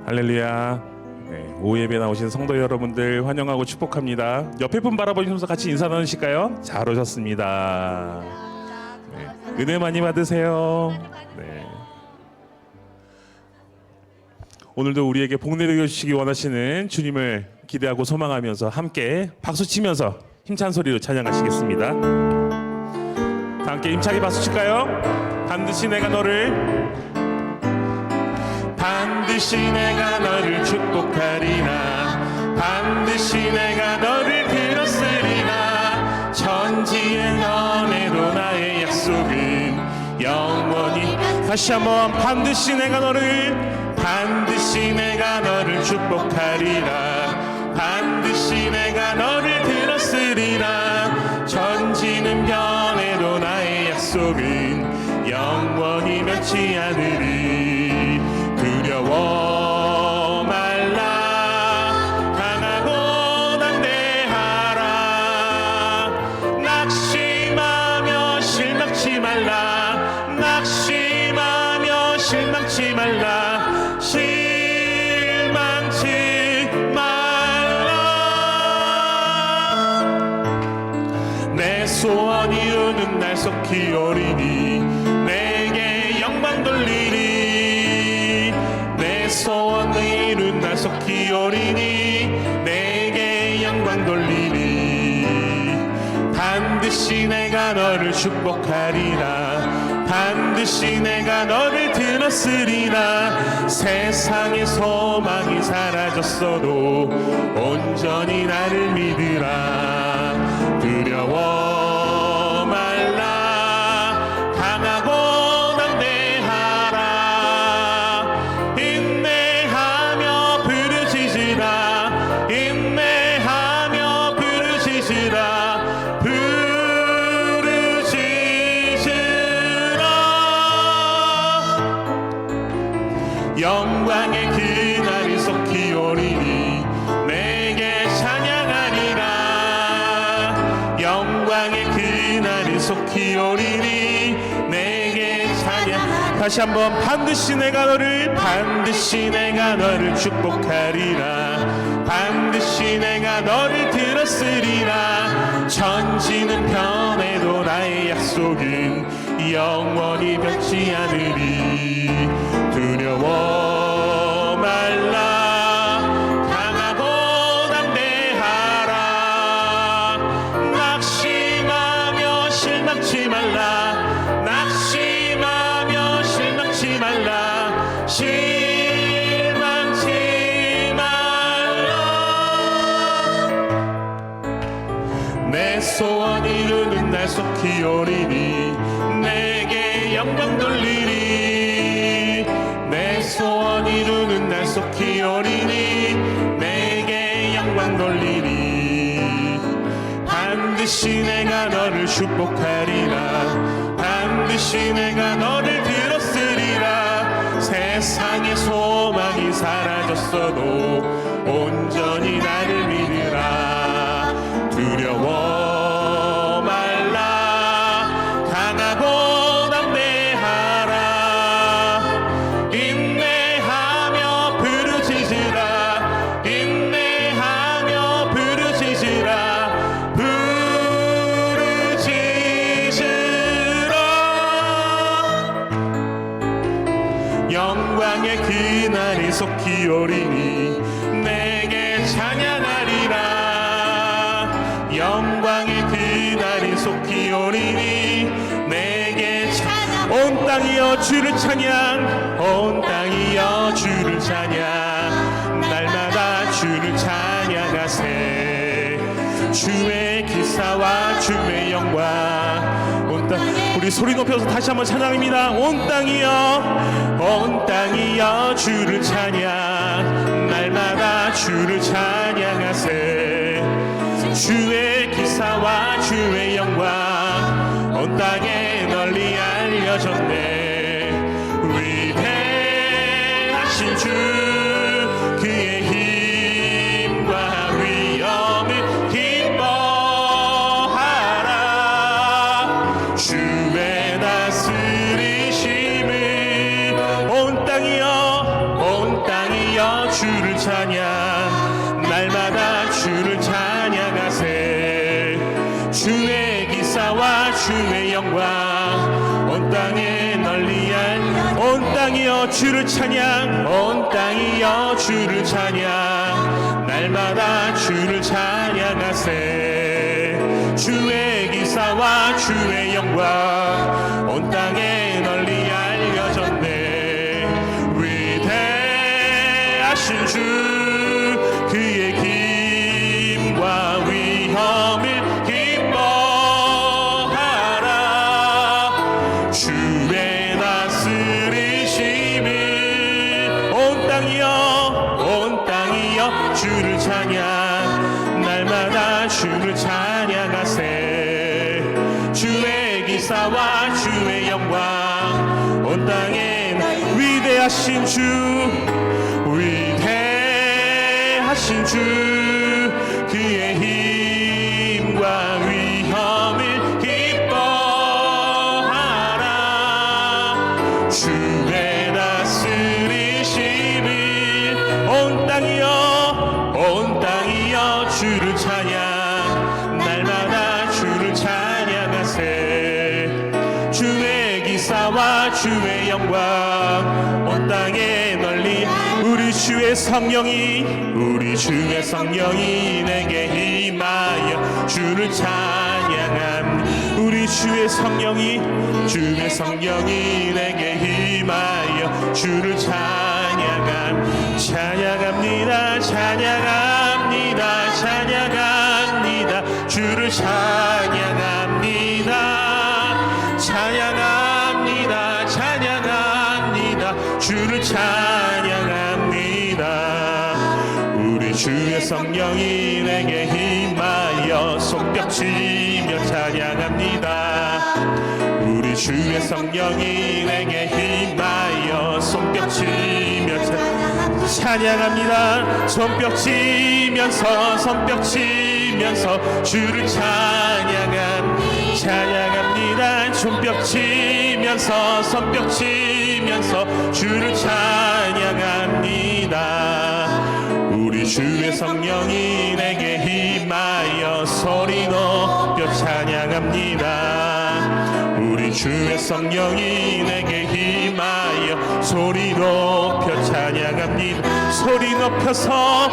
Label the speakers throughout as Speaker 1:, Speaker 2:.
Speaker 1: 할렐루야. 네, 오후 예배 나오신 성도 여러분들 환영하고 축복합니다. 옆에 분 바라보시면서 같이 인사 나누실까요? 잘 오셨습니다. 네, 은혜 많이 받으세요. 네. 오늘도 우리에게 복 내려주시기 원하시는 주님을 기대하고 소망하면서 함께 박수치면서 힘찬 소리로 찬양하시겠습니다. 다 함께 힘차게 박수칠까요? 반드시 내가 너를 축복하리라. 반드시 내가 너를 들었으리라. 천지의 연애도 나의 약속은 영원히. 다시 한번 반드시 내가 너를 축복하리라. 반드시 내가 너를 들었으리라. 천지는 변해도 나의 약속은 영원히 변치 않으리. 두려워 말라. 강하고 담대하라. 낙심하며 실망치 말라. 낙심하며 실망치 말라. 실망치 말라. 내 소원 이루는 날 속히 오리니 내게 영광 돌리리. 소원 이룬 날 속히 오리니 내게 영광 돌리니. 반드시 내가 너를 축복하리라. 반드시 내가 너를 들었으리라. 세상의 소망이 사라졌어도 온전히 나를 믿으라. 두려워 말라. 강하고 영광의 그날이 속히 오리니 내게 찬양하리라. 영광의 그날이 속히 오리니 내게 찬양. 다시 한번 반드시 내가 너를 축복하리라. 반드시 내가 너를 들었으리라. 천지는 변해도 나의 약속은 영원히 변치 않으리. 두려워 말라. 강하고 담대하라. 낙심하며 실망치 말라. 낙심하며 실망치 말라. 실망치 말라. 내 소원 이루는 날 속히 오리니 내게 영광 돌리리. 내 소원 이루는 날 속히 오리니 내게 영광 돌리리. 반드시 내가 너를 축복하리라. 반드시 내가 너를 들었으리라. 세상의 소망이 사라졌어도 온전히 나를 믿으라. 두려워 말라. 강하고 담대하라. 인내하며 부르짖으라. 인내하며 부르짖으라. 부르짖으라. 영광의 그날이 속히 오리니 내게 찬양하리라. 영광의 그날이 속히 오리니 내게 찬양. 온 땅이여 주를 찬양. 온 땅이여 주를 찬양. 날마다 주를 찬양하세. 주의 기사와 주의 영광. 온 땅. 우리 소리 높여서 다시 한번 찬양합니다. 온 땅이여 주를 찬양. 날마다 주를 찬양하세. 주의 기사와 주의 영광 온 땅에 널리 알려졌네. 위대하신 주 그의 힘과 위엄을 기뻐하라. 주의 다스리심을 온 땅이여 주를 찬양 날마다 주를 찬양하세 주의 기사와 주의 영광 온 땅에 널리 온 땅이여 주를 찬양 온 땅이여 주를 찬양 날마다 주를 찬양하세 주의 기사와 주의 영광 온 땅에 널리 알려졌네 위대하신 주 그의 힘과 위엄을 기뻐하라 주의 다스리심을 온 땅이여 주를 찬양 날마다 주를 찬양하세 주의 기사와 주의 영광 온 땅에 위대하신 주 위대하신 주 그의 힘과 위엄을 기뻐하라 주의 다스리심을 온 땅이여 주를 찬양 날마다 주를 찬양하세 주의 기사와 주의 영광 온 땅에 널리 우리 주의 성령이 내게 임하여 주를 찬양함 우리 주의 성령이 내게 임하여 주를 찬양함 찬양합니다 주를 찬양합니다 주를 찬양합니다 우리 주의 성령이 내게 임하여 손뼉치며 찬양합니다 우리 주의 성령이 내게 임하여 손뼉치며 찬양합니다 손뼉치면서 주를 찬양합니다 손뼉치면서 주를 찬양합니다 우리 주의 성령이 내게 임하여 소리 높여 찬양합니다 우리 주의 성령이 내게 임하여 소리 높여 찬양합니다 소리 높여서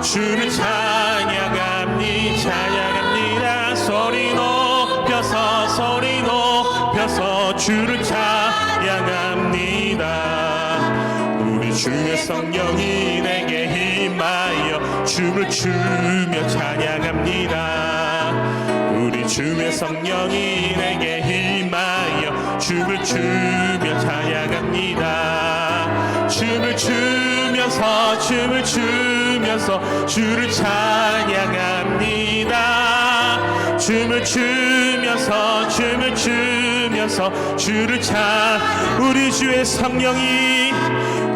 Speaker 1: 주를 찬양합니다 소리 높여서 주를 찬양합니다 우리 주의 성령이 내게 임하여 춤을 추며 찬양합니다 우리 주의 성령이 내게 임하여 춤을 추며 찬양합니다 춤을 추면서 주를 찬양합니다 춤을 추면서 주를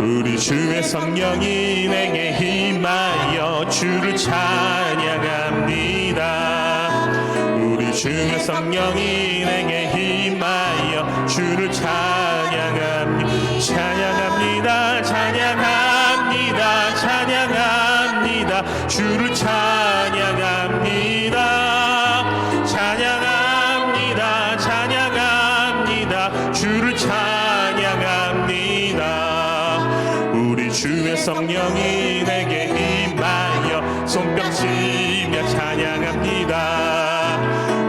Speaker 1: 우리 주의 성령이 내게 임하여 주를 찬양합니다 우리 주의 성령이 내게 임하여 주를 찬양합니다 주를 찬양합니다 주를 찬양합니다 우리 주의 성령이 내게 임하여 손뼉치며 찬양합니다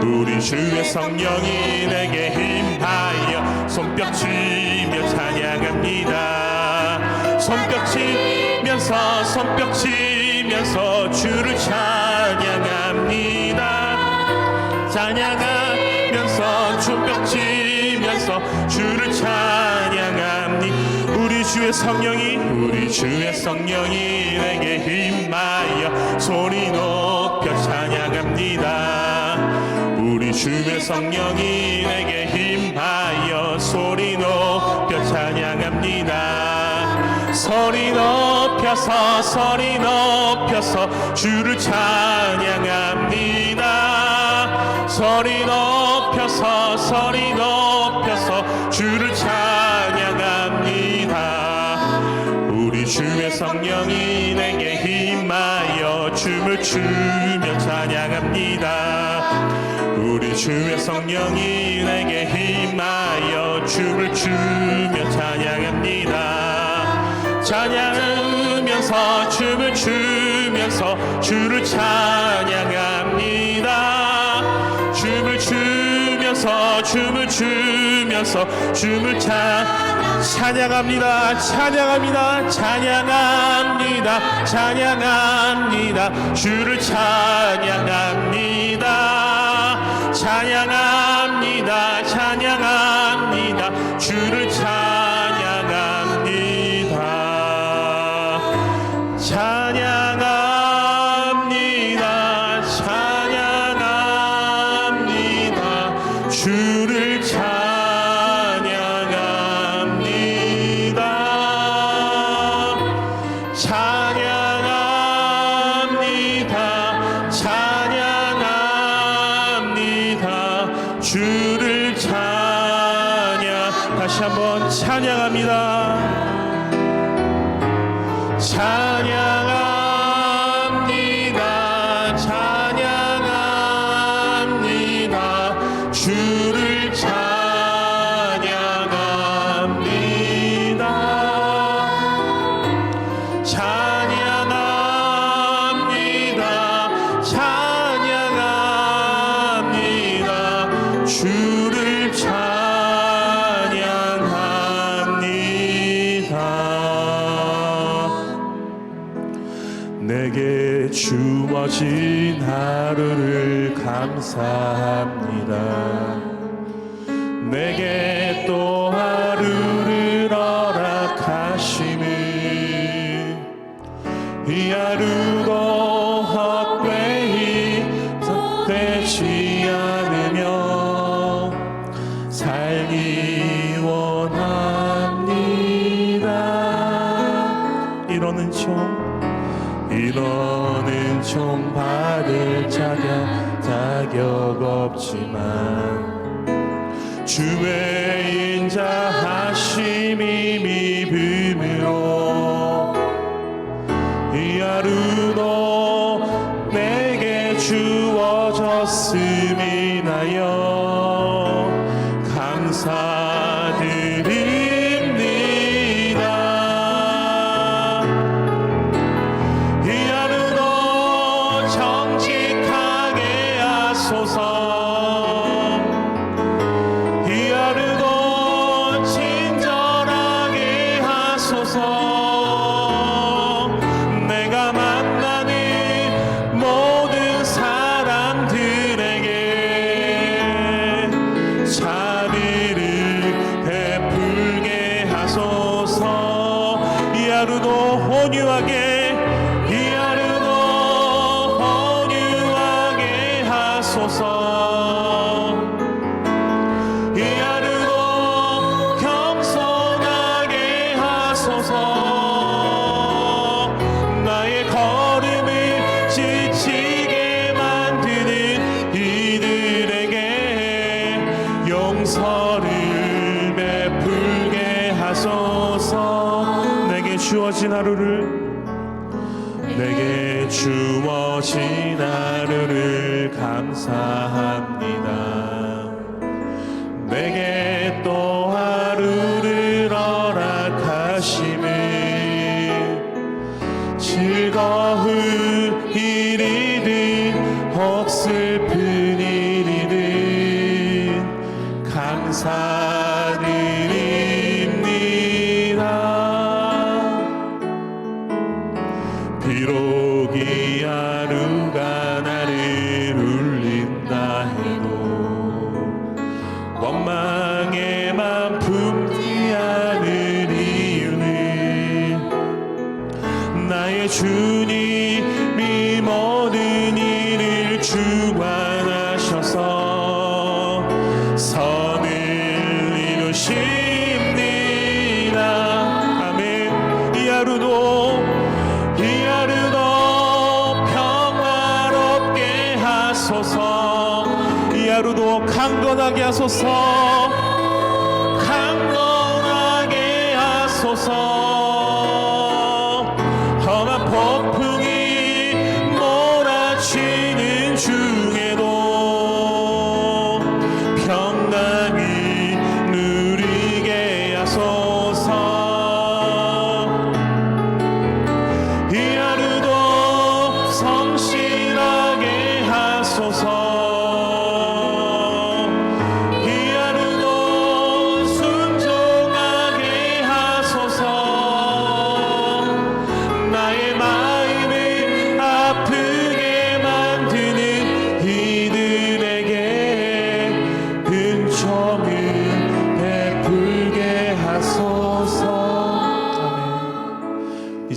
Speaker 1: 우리 주의 성령이 내게 임하여 손뼉치며 찬양합니다 손뼉치면서 주를 찬양하면서 손뼉치면서 주를 찬양합니다 우리 주의 성령이 내게 임하여 소리 높여 찬양합니다 우리 주의 성령이 내게 임하여 소리 높여 찬양합니다 소리 높여서 주를 찬양합니다 소리 높여서 주를 찬양합니다 성령이 내게 임하여 춤을 추며 찬양합니다. 우리 주의 성령이 내게 임하여 춤을 추며 찬양합니다. 찬양하면서 춤을 추면서 주를 찬양합니다. 춤을 추면서 춤을 찬양합니다. 찬양합니다. 찬양합니다. 찬양합니다. 주를 찬양합니다. 찬양합니다. 찬양합니다. 주를 찬양합니다. 찬양합니다. 찬양합니다. 주를 찬양합니다. 찬양합니다. 찬양합니다. 주를 다시 한번 찬양합니다. 찬양합니다. 찬양합니다. 주를 찬양합니다. 찬양합니다. 찬양합니다. 주를 찬양합니다. 내게 주어진 하루를 감사합니다. 내게 또 하루를 허락하시니 이 하루도 헛되이 되지 않으며 살기 원합니다. 이러는 총 받을 자격 없지만 주의 인자하심이 믿음으로 이 하루도 내게 주어졌음이 나여 감사드립니다. 이 하루도 친절하게 하소서. 내가 만나는 모든 사람들에게 자비를 베풀게 하소서. 이 하루도 온유하게 이 하루도 겸손하게 하소서. 나의 걸음을 지치게 만드는 이들에게 용서를 베풀게 하소서. 내게 주어진 하루를 감사합니다. 내게 또 하루를 허락하심을 즐거운 일이든 혹 슬픈 일이든 감사드립니다. 비록 이 하루가 나를 울린다 해도 원망에만 품지 않을 이유는 나의 주님이 모든 일을 주관하셔서 선을 이루십니다. 아멘. 이 하루도 평화롭게 하소서. 이 하루도 강건하게 하소서. 강건하게 하소서.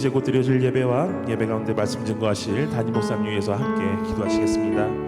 Speaker 1: 이제 곧 드려질 예배와 예배 가운데 말씀 증거하실 담임 목사님 위해서 함께 기도하시겠습니다.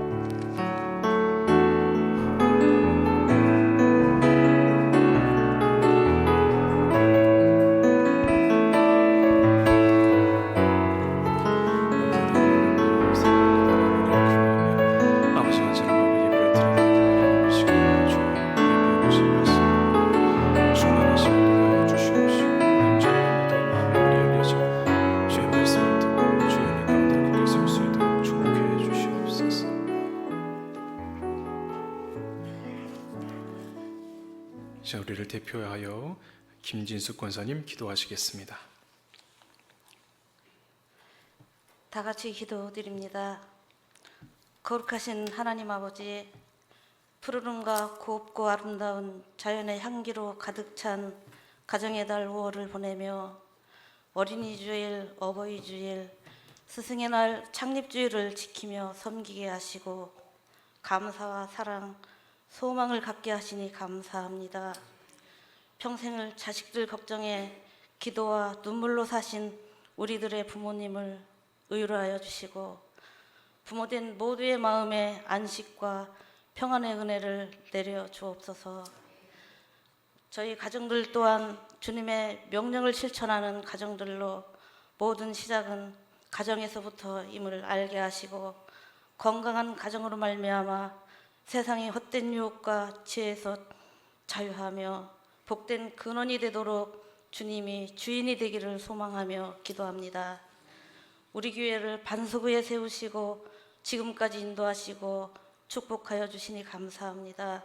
Speaker 2: 자, 우리를 대표하여 김진숙 권사님 기도하시겠습니다.
Speaker 3: 다 같이 기도드립니다. 거룩하신 하나님 아버지, 푸르름과 곱고 아름다운 자연의 향기로 가득 찬 가정의 달 5월을 보내며 어린이 주일, 어버이 주일, 스승의 날 창립주일을 지키며 섬기게 하시고 감사와 사랑, 소망을 갖게 하시니 감사합니다. 평생을 자식들 걱정에 기도와 눈물로 사신 우리들의 부모님을 의로하여 주시고 부모된 모두의 마음에 안식과 평안의 은혜를 내려 주옵소서. 저희 가정들 또한 주님의 명령을 실천하는 가정들로 모든 시작은 가정에서부터임을 알게 하시고 건강한 가정으로 말미암아 세상의 헛된 유혹과 지혜에서 자유하며 복된 근원이 되도록 주님이 주인이 되기를 소망하며 기도합니다. 우리 교회를 반석 위에 세우시고 지금까지 인도하시고 축복하여 주시니 감사합니다.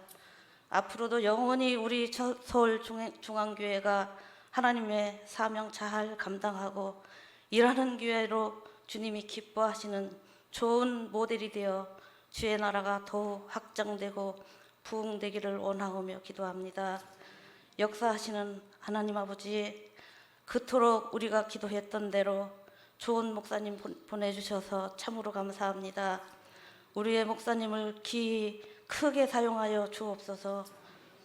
Speaker 3: 앞으로도 영원히 우리 서울중앙교회가 하나님의 사명 잘 감당하고 일하는 교회로 주님이 기뻐하시는 좋은 모델이 되어 주의 나라가 더욱 확장되고 부흥되기를 원하오며 기도합니다. 역사하시는 하나님 아버지, 그토록 우리가 기도했던 대로 좋은 목사님 보내주셔서 참으로 감사합니다. 우리의 목사님을 기히 크게 사용하여 주옵소서.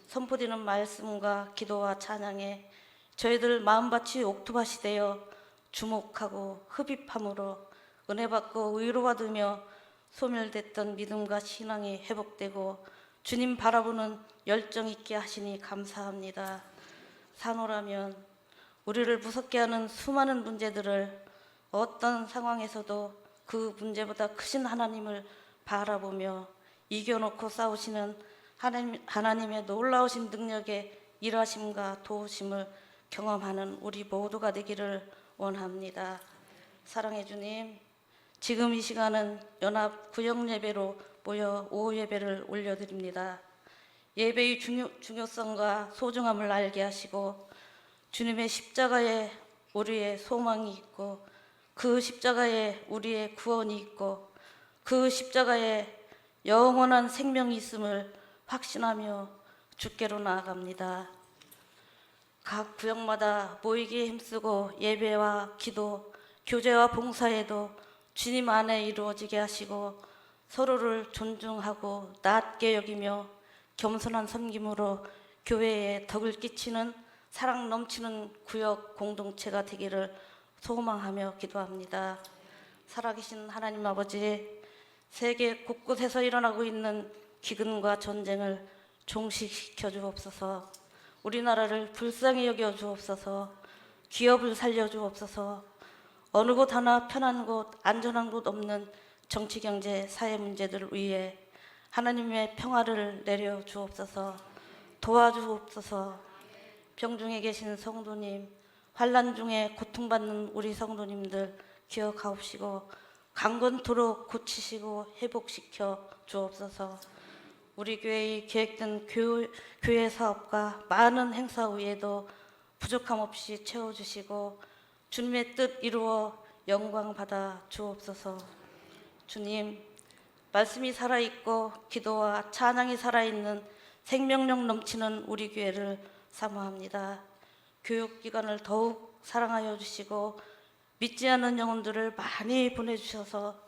Speaker 3: 선포되는 말씀과 기도와 찬양에 저희들 마음밭이 옥토밭이 되어 주목하고 흡입함으로 은혜 받고 위로 받으며 소멸됐던 믿음과 신앙이 회복되고 주님 바라보는 열정 있게 하시니 감사합니다. 산호라면 우리를 무섭게 하는 수많은 문제들을 어떤 상황에서도 그 문제보다 크신 하나님을 바라보며 이겨놓고 싸우시는 하나님의 놀라우신 능력의 일하심과 도우심을 경험하는 우리 모두가 되기를 원합니다. 사랑해 주님, 지금 이 시간은 연합 구역 예배로 모여 오후 예배를 올려드립니다. 예배의 중요성과 소중함을 알게 하시고 주님의 십자가에 우리의 소망이 있고 그 십자가에 우리의 구원이 있고 그 십자가에 영원한 생명이 있음을 확신하며 주께로 나아갑니다. 각 구역마다 모이기에 힘쓰고 예배와 기도, 교제와 봉사에도 주님 안에 이루어지게 하시고 서로를 존중하고 낮게 여기며 겸손한 섬김으로 교회에 덕을 끼치는 사랑 넘치는 구역 공동체가 되기를 소망하며 기도합니다. 살아계신 하나님 아버지, 세계 곳곳에서 일어나고 있는 기근과 전쟁을 종식시켜 주옵소서. 우리나라를 불쌍히 여겨 주옵소서. 기업을 살려 주옵소서. 어느 곳 하나 편한 곳, 안전한 곳 없는 정치, 경제, 사회 문제들을 위해 하나님의 평화를 내려 주옵소서. 도와주옵소서. 병중에 계신 성도님, 환난 중에 고통받는 우리 성도님들 기억하옵시고 강건토록 고치시고 회복시켜 주옵소서. 우리 교회의 계획된 교회 사업과 많은 행사 외에도 부족함 없이 채워주시고 주님의 뜻 이루어 영광 받아 주옵소서. 주님, 말씀이 살아있고 기도와 찬양이 살아있는 생명력 넘치는 우리 교회를 사모합니다. 교육기관을 더욱 사랑하여 주시고 믿지 않는 영혼들을 많이 보내주셔서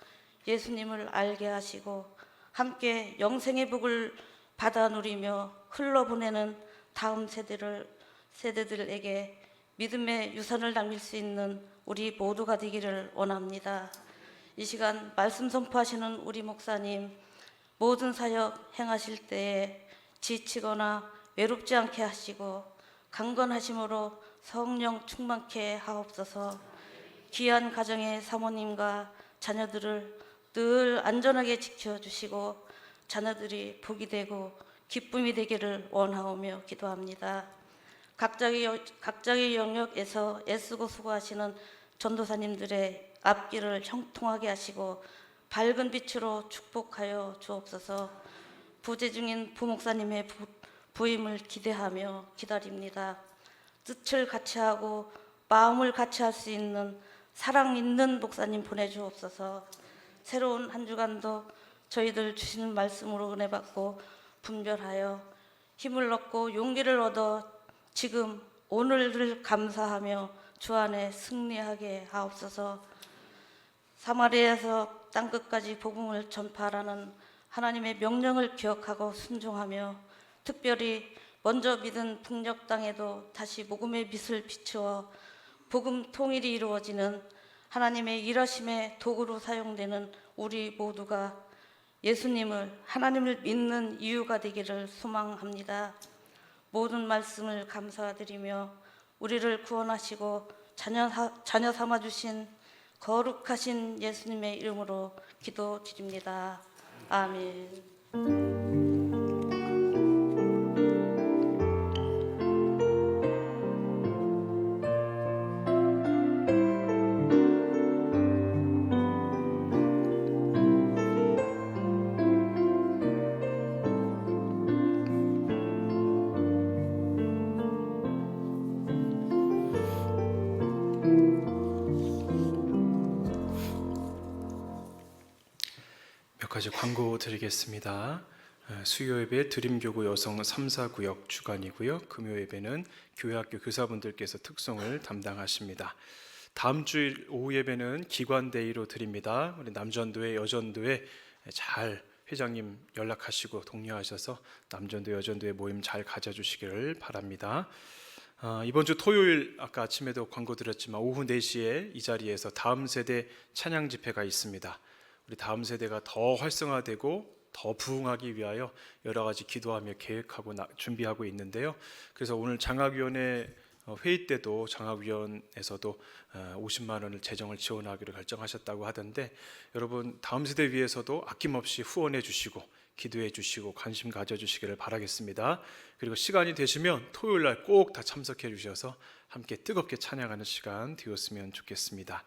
Speaker 3: 예수님을 알게 하시고 함께 영생의 복을 받아 누리며 흘러보내는 다음 세대들에게 믿음의 유산을 남길 수 있는 우리 모두가 되기를 원합니다. 이 시간 말씀 선포하시는 우리 목사님, 모든 사역 행하실 때에 지치거나 외롭지 않게 하시고 강건하심으로 성령 충만케 하옵소서. 귀한 가정의 사모님과 자녀들을 늘 안전하게 지켜주시고 자녀들이 복이 되고 기쁨이 되기를 원하오며 기도합니다. 각자의 영역에서 애쓰고 수고하시는 전도사님들의 앞길을 형통하게 하시고 밝은 빛으로 축복하여 주옵소서. 부재 중인 부목사님의 부임을 기대하며 기다립니다. 뜻을 같이 하고 마음을 같이 할 수 있는 사랑 있는 목사님 보내주옵소서. 새로운 한 주간도 저희들 주시는 말씀으로 은혜 받고 분별하여 힘을 얻고 용기를 얻어 지금 오늘을 감사하며 주 안에 승리하게 하옵소서. 사마리아에서 땅끝까지 복음을 전파하라는 하나님의 명령을 기억하고 순종하며 특별히 먼저 믿은 북녘 땅에도 다시 복음의 빛을 비추어 복음 통일이 이루어지는 하나님의 일하심의 도구로 사용되는 우리 모두가 예수님을 하나님을 믿는 이유가 되기를 소망합니다. 모든 말씀을 감사드리며 우리를 구원하시고 자녀 삼아주신 거룩하신 예수님의 이름으로 기도드립니다. 아멘.
Speaker 2: 몇 가지 광고 드리겠습니다. 수요 예배 드림교구 여성 3-4구역 주간이고요. 금요 예배는 교회학교 교사분들께서 특송을 담당하십니다. 다음 주일 오후 예배는 기관데이로 드립니다. 우리 남전도회 여전도회 잘 회장님 연락하시고 독려하셔서 남전도 여전도회 모임 잘 가져주시기를 바랍니다. 이번 주 토요일 아까 아침에도 광고 드렸지만 오후 4시에 이 자리에서 다음 세대 찬양 집회가 있습니다. 우리 다음 세대가 더 활성화되고 더 부흥하기 위하여 여러 가지 기도하며 계획하고 준비하고 있는데요. 그래서 오늘 장학위원회 회의 때도 장학위원회에서도 50만 원을 재정을 지원하기로 결정하셨다고 하던데 여러분 다음 세대 위해서도 아낌없이 후원해 주시고 기도해 주시고 관심 가져주시기를 바라겠습니다. 그리고 시간이 되시면 토요일 날 꼭 다 참석해 주셔서 함께 뜨겁게 찬양하는 시간 되었으면 좋겠습니다.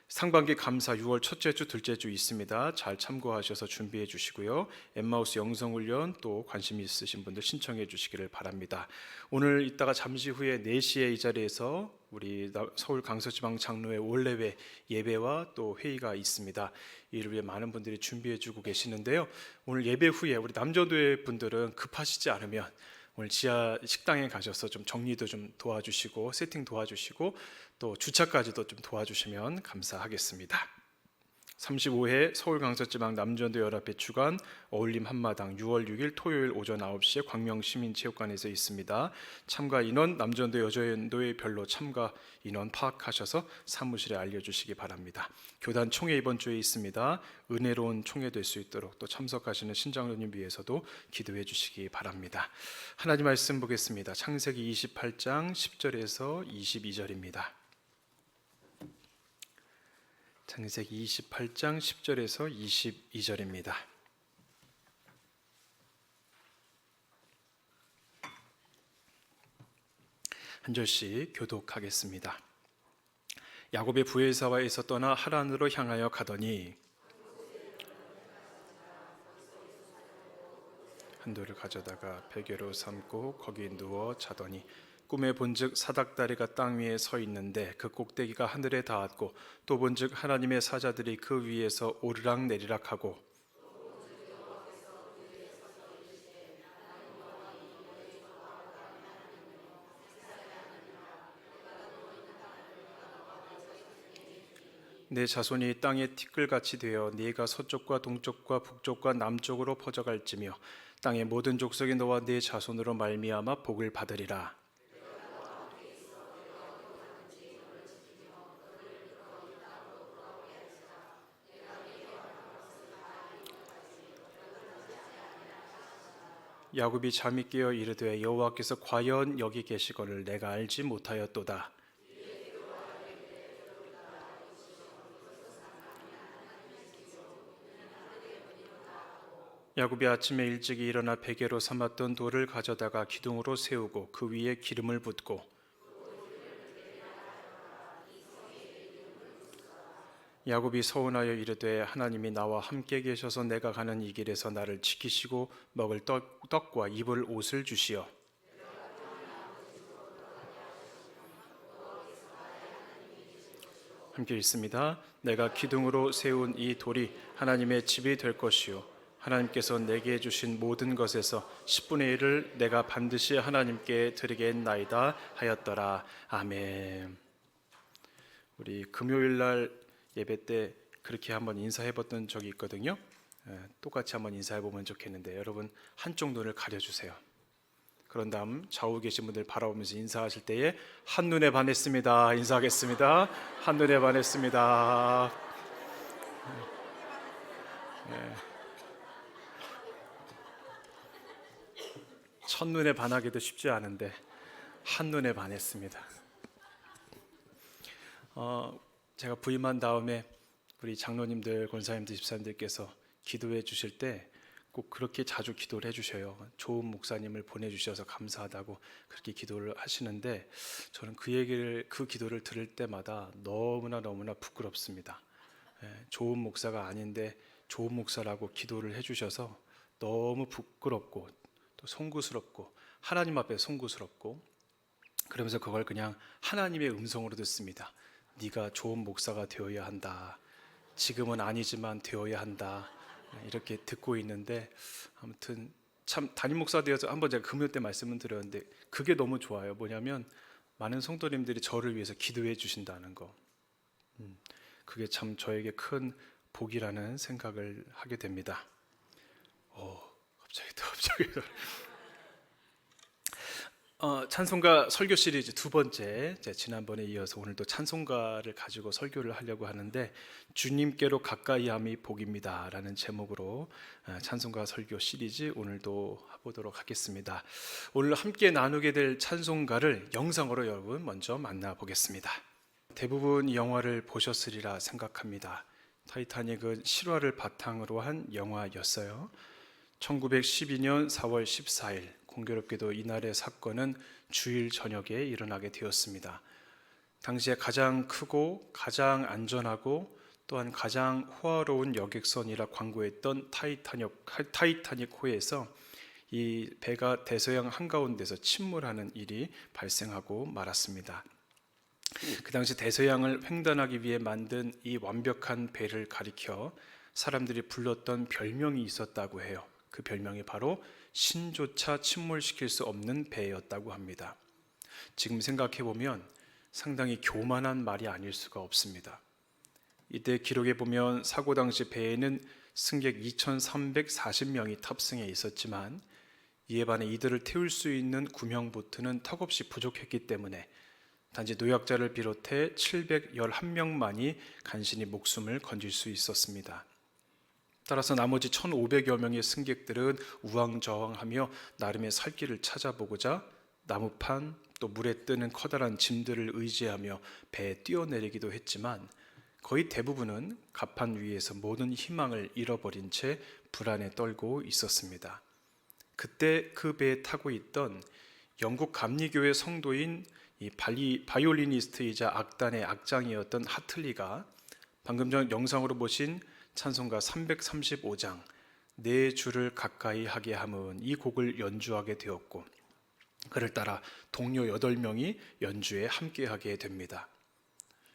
Speaker 2: 상반기 감사 6월 첫째 주, 둘째 주 있습니다. 잘 참고하셔서 준비해 주시고요. 엠마우스 영성훈련 또 관심 있으신 분들 신청해 주시기를 바랍니다. 오늘 이따가 잠시 후에 4시에 이 자리에서 우리 서울 강서지방 장로회 원래회 예배와 또 회의가 있습니다. 이를 위해 많은 분들이 준비해 주고 계시는데요. 오늘 예배 후에 우리 남전도회 분들은 급하시지 않으면 오늘 지하 식당에 가셔서 좀 정리도 좀 도와주시고 세팅 도와주시고 또 주차까지도 좀 도와주시면 감사하겠습니다. 35회 서울 강서지방 남전도 연합회 주간 어울림 한마당 6월 6일 토요일 오전 9시에 광명시민체육관에서 있습니다. 참가 인원 남전도 여전도의 별로 참가 인원 파악하셔서 사무실에 알려주시기 바랍니다. 교단 총회 이번 주에 있습니다. 은혜로운 총회 될 수 있도록 또 참석하시는 신장로님 위해서도 기도해 주시기 바랍니다. 하나님 말씀 보겠습니다. 창세기 28장 10절에서 22절입니다. 창세기 28장 10절에서 22절입니다. 한 절씩 교독하겠습니다. 야곱의 부엘사와에서 떠나 하란으로 향하여 가더니 한 돌을 가져다가 베개로 삼고 거기 누워 자더니 꿈에 본즉 사닥다리가 땅 위에 서 있는데 그 꼭대기가 하늘에 닿았고 또 본즉 하나님의 사자들이 그 위에서 오르락 내리락 하고 내 자손이 땅에 티끌같이 되어 네가 서쪽과 동쪽과 북쪽과 남쪽으로 퍼져갈지며 땅의 모든 족속이 너와 네 자손으로 말미암아 복을 받으리라. 야곱이 잠이 깨어 이르되 여호와께서 과연 여기 계시거늘 내가 알지 못하였도다. 야곱이 아침에 일찍이 일어나 베개로 삼았던 돌을 가져다가 기둥으로 세우고 그 위에 기름을 붓고 야곱이 서운하여 이르되 하나님이 나와 함께 계셔서 내가 가는 이 길에서 나를 지키시고 먹을 떡과 입을 옷을 주시어 함께 읽습니다. 내가 기둥으로 세운 이 돌이 하나님의 집이 될 것이요 하나님께서 내게 주신 모든 것에서 10분의 1을 내가 반드시 하나님께 드리겠나이다 하였더라. 아멘. 우리 금요일 날 예배 때 그렇게 한번 인사해 봤던 적이 있거든요. 똑같이 한번 인사해 보면 좋겠는데 여러분 한쪽 눈을 가려 주세요. 그런 다음 좌우 계신 분들 바라보면서 인사하실 때에 한눈에 반했습니다. 인사하겠습니다. 한눈에 반했습니다. 첫눈에 반하기도 쉽지 않은데 한눈에 반했습니다. 제가 부임한 다음에 우리 장로님들, 권사님들, 집사님들께서 기도해 주실 때 꼭 그렇게 자주 기도를 해주셔요. 좋은 목사님을 보내주셔서 감사하다고 그렇게 기도를 하시는데 저는 그 기도를 들을 때마다 너무나 부끄럽습니다. 좋은 목사가 아닌데 좋은 목사라고 기도를 해주셔서 너무 부끄럽고 또 송구스럽고 하나님 앞에 송구스럽고 그러면서 그걸 그냥 하나님의 음성으로 듣습니다. 네가 좋은 목사가 되어야 한다. 지금은 아니지만 되어야 한다. 이렇게 듣고 있는데 아무튼 참 담임 목사 되어서 한번 제가 금요 때 말씀을 드렸는데 그게 너무 좋아요. 뭐냐면 많은 성도님들이 저를 위해서 기도해 주신다는 거. 그게 참 저에게 큰 복이라는 생각을 하게 됩니다. 갑자기 찬송가 설교 시리즈 두 번째, 지난번에 이어서 오늘도 찬송가를 가지고 설교를 하려고 하는데 주님께로 가까이함이 복입니다 라는 제목으로 찬송가 설교 시리즈 오늘도 해보도록 하겠습니다. 오늘 함께 나누게 될 찬송가를 영상으로 여러분 먼저 만나보겠습니다. 대부분 영화를 보셨으리라 생각합니다. 타이타닉은 실화를 바탕으로 한 영화였어요. 1912년 4월 14일 공교롭게도 이날의 사건은 주일 저녁에 일어나게 되었습니다. 당시에 가장 크고 가장 안전하고 또한 가장 호화로운 여객선이라 광고했던 타이타닉호에서 이 배가 대서양 한가운데서 침몰하는 일이 발생하고 말았습니다. 그 당시 대서양을 횡단하기 위해 만든 이 완벽한 배를 가리켜 사람들이 불렀던 별명이 있었다고 해요. 그 별명이 바로 신조차 침몰시킬 수 없는 배였다고 합니다. 지금 생각해 보면 상당히 교만한 말이 아닐 수가 없습니다. 이때 기록에 보면 사고 당시 배에는 승객 2,340명이 탑승해 있었지만 이에 반해 이들을 태울 수 있는 구명보트는 턱없이 부족했기 때문에 단지 노약자를 비롯해 711명만이 간신히 목숨을 건질 수 있었습니다. 따라서 나머지 1,500여 명의 승객들은 우왕좌왕하며 나름의 살 길을 찾아보고자 나무판 또 물에 뜨는 커다란 짐들을 의지하며 배에 뛰어내리기도 했지만 거의 대부분은 갑판 위에서 모든 희망을 잃어버린 채 불안에 떨고 있었습니다. 그때 그 배에 타고 있던 영국 감리교회 성도인 이 바이올리니스트이자 악단의 악장이었던 하틀리가 방금 전 영상으로 보신 찬송가 335장 내 주를 가까이 하게 함은 이 곡을 연주하게 되었고 그를 따라 동료 8명이 연주에 함께하게 됩니다.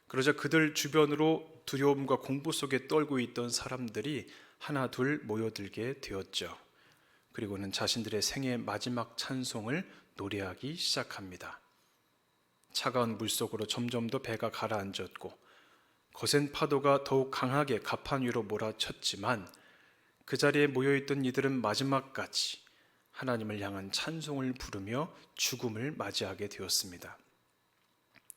Speaker 2: 그러자 그들 주변으로 두려움과 공포 속에 떨고 있던 사람들이 하나 둘 모여들게 되었죠. 그리고는 자신들의 생애 마지막 찬송을 노래하기 시작합니다. 차가운 물속으로 점점 더 배가 가라앉았고 거센 파도가 더욱 강하게 갑판 위로 몰아쳤지만 그 자리에 모여있던 이들은 마지막까지 하나님을 향한 찬송을 부르며 죽음을 맞이하게 되었습니다.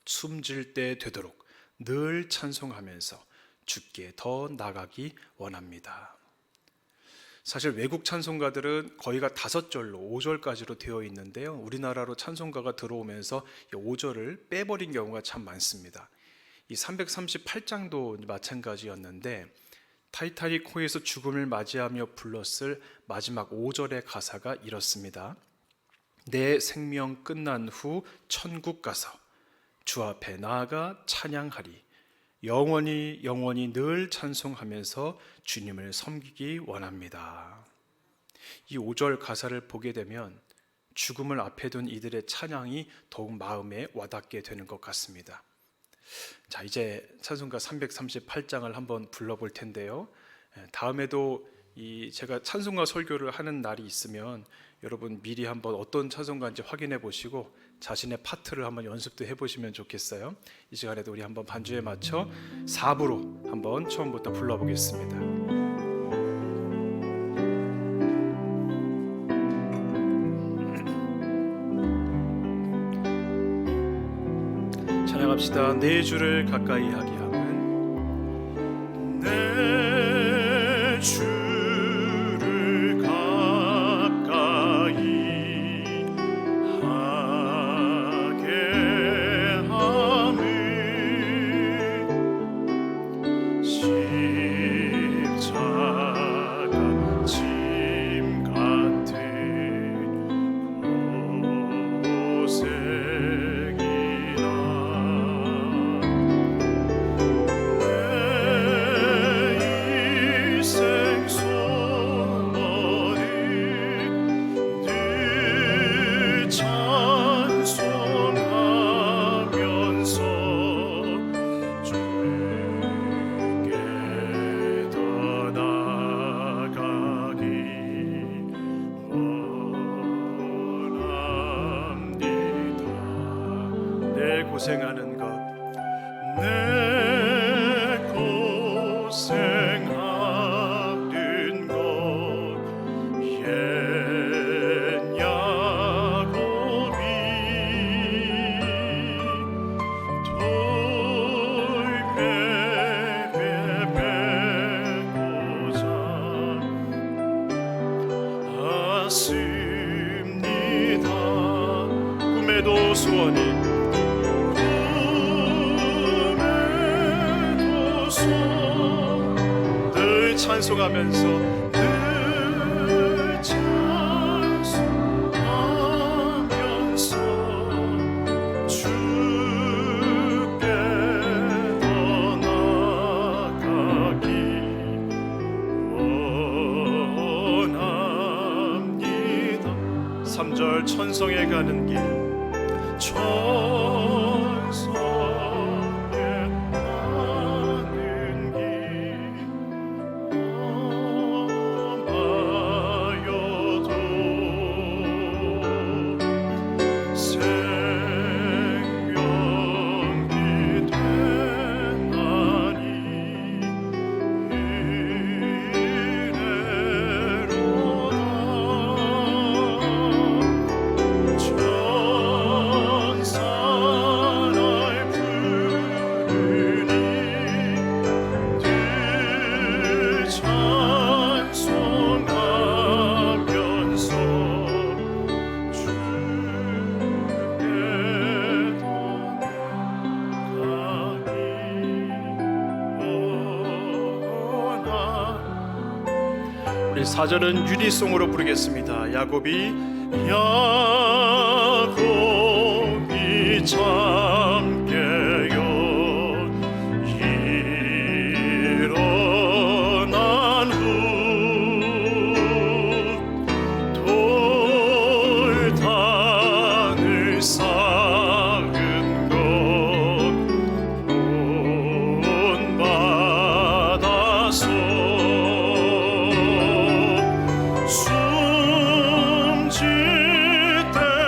Speaker 2: 숨질 때 되도록 늘 찬송하면서 주께 더 나가기 원합니다. 사실 외국 찬송가들은 거의가 5절로 5절까지로 되어 있는데요. 우리나라로 찬송가가 들어오면서 이 5절을 빼버린 경우가 참 많습니다. 이 338장도 마찬가지였는데 타이타닉 호에서 죽음을 맞이하며 불렀을 마지막 5절의 가사가 이렇습니다. 내 생명 끝난 후 천국 가서 주 앞에 나아가 찬양하리. 영원히 영원히 늘 찬송하면서 주님을 섬기기 원합니다. 이 5절 가사를 보게 되면 죽음을 앞에 둔 이들의 찬양이 더욱 마음에 와닿게 되는 것 같습니다. 자, 이제 찬송가 338장을 한번 불러볼 텐데요. 다음에도 제가 찬송가 설교를 하는 날이 있으면 여러분 미리 한번 어떤 찬송가인지 확인해 보시고 자신의 파트를 한번 연습도 해보시면 좋겠어요. 이 시간에도 우리 한번 반주에 맞춰 4부로 한번 처음부터 불러보겠습니다. 찬양합시다. 내 주를 가까이 하게 함은 내 주를 가까이 하게 함은 십자가 짐 같은 고생이라 고생하는 것, 내 고생하는 것, 옛 야곱이 돌베베베고자 하십니다. 꿈에도 소원이 늘 찬송하면서 늘 찬송하면서 주께 더 나아가기 원합니다. 3절 천성에 가는 길 우리 4절은 유리송으로 부르겠습니다. 야곱이 잠 깨요 일어난 후 돌단을 쌓은 것 본받아서 숨질 때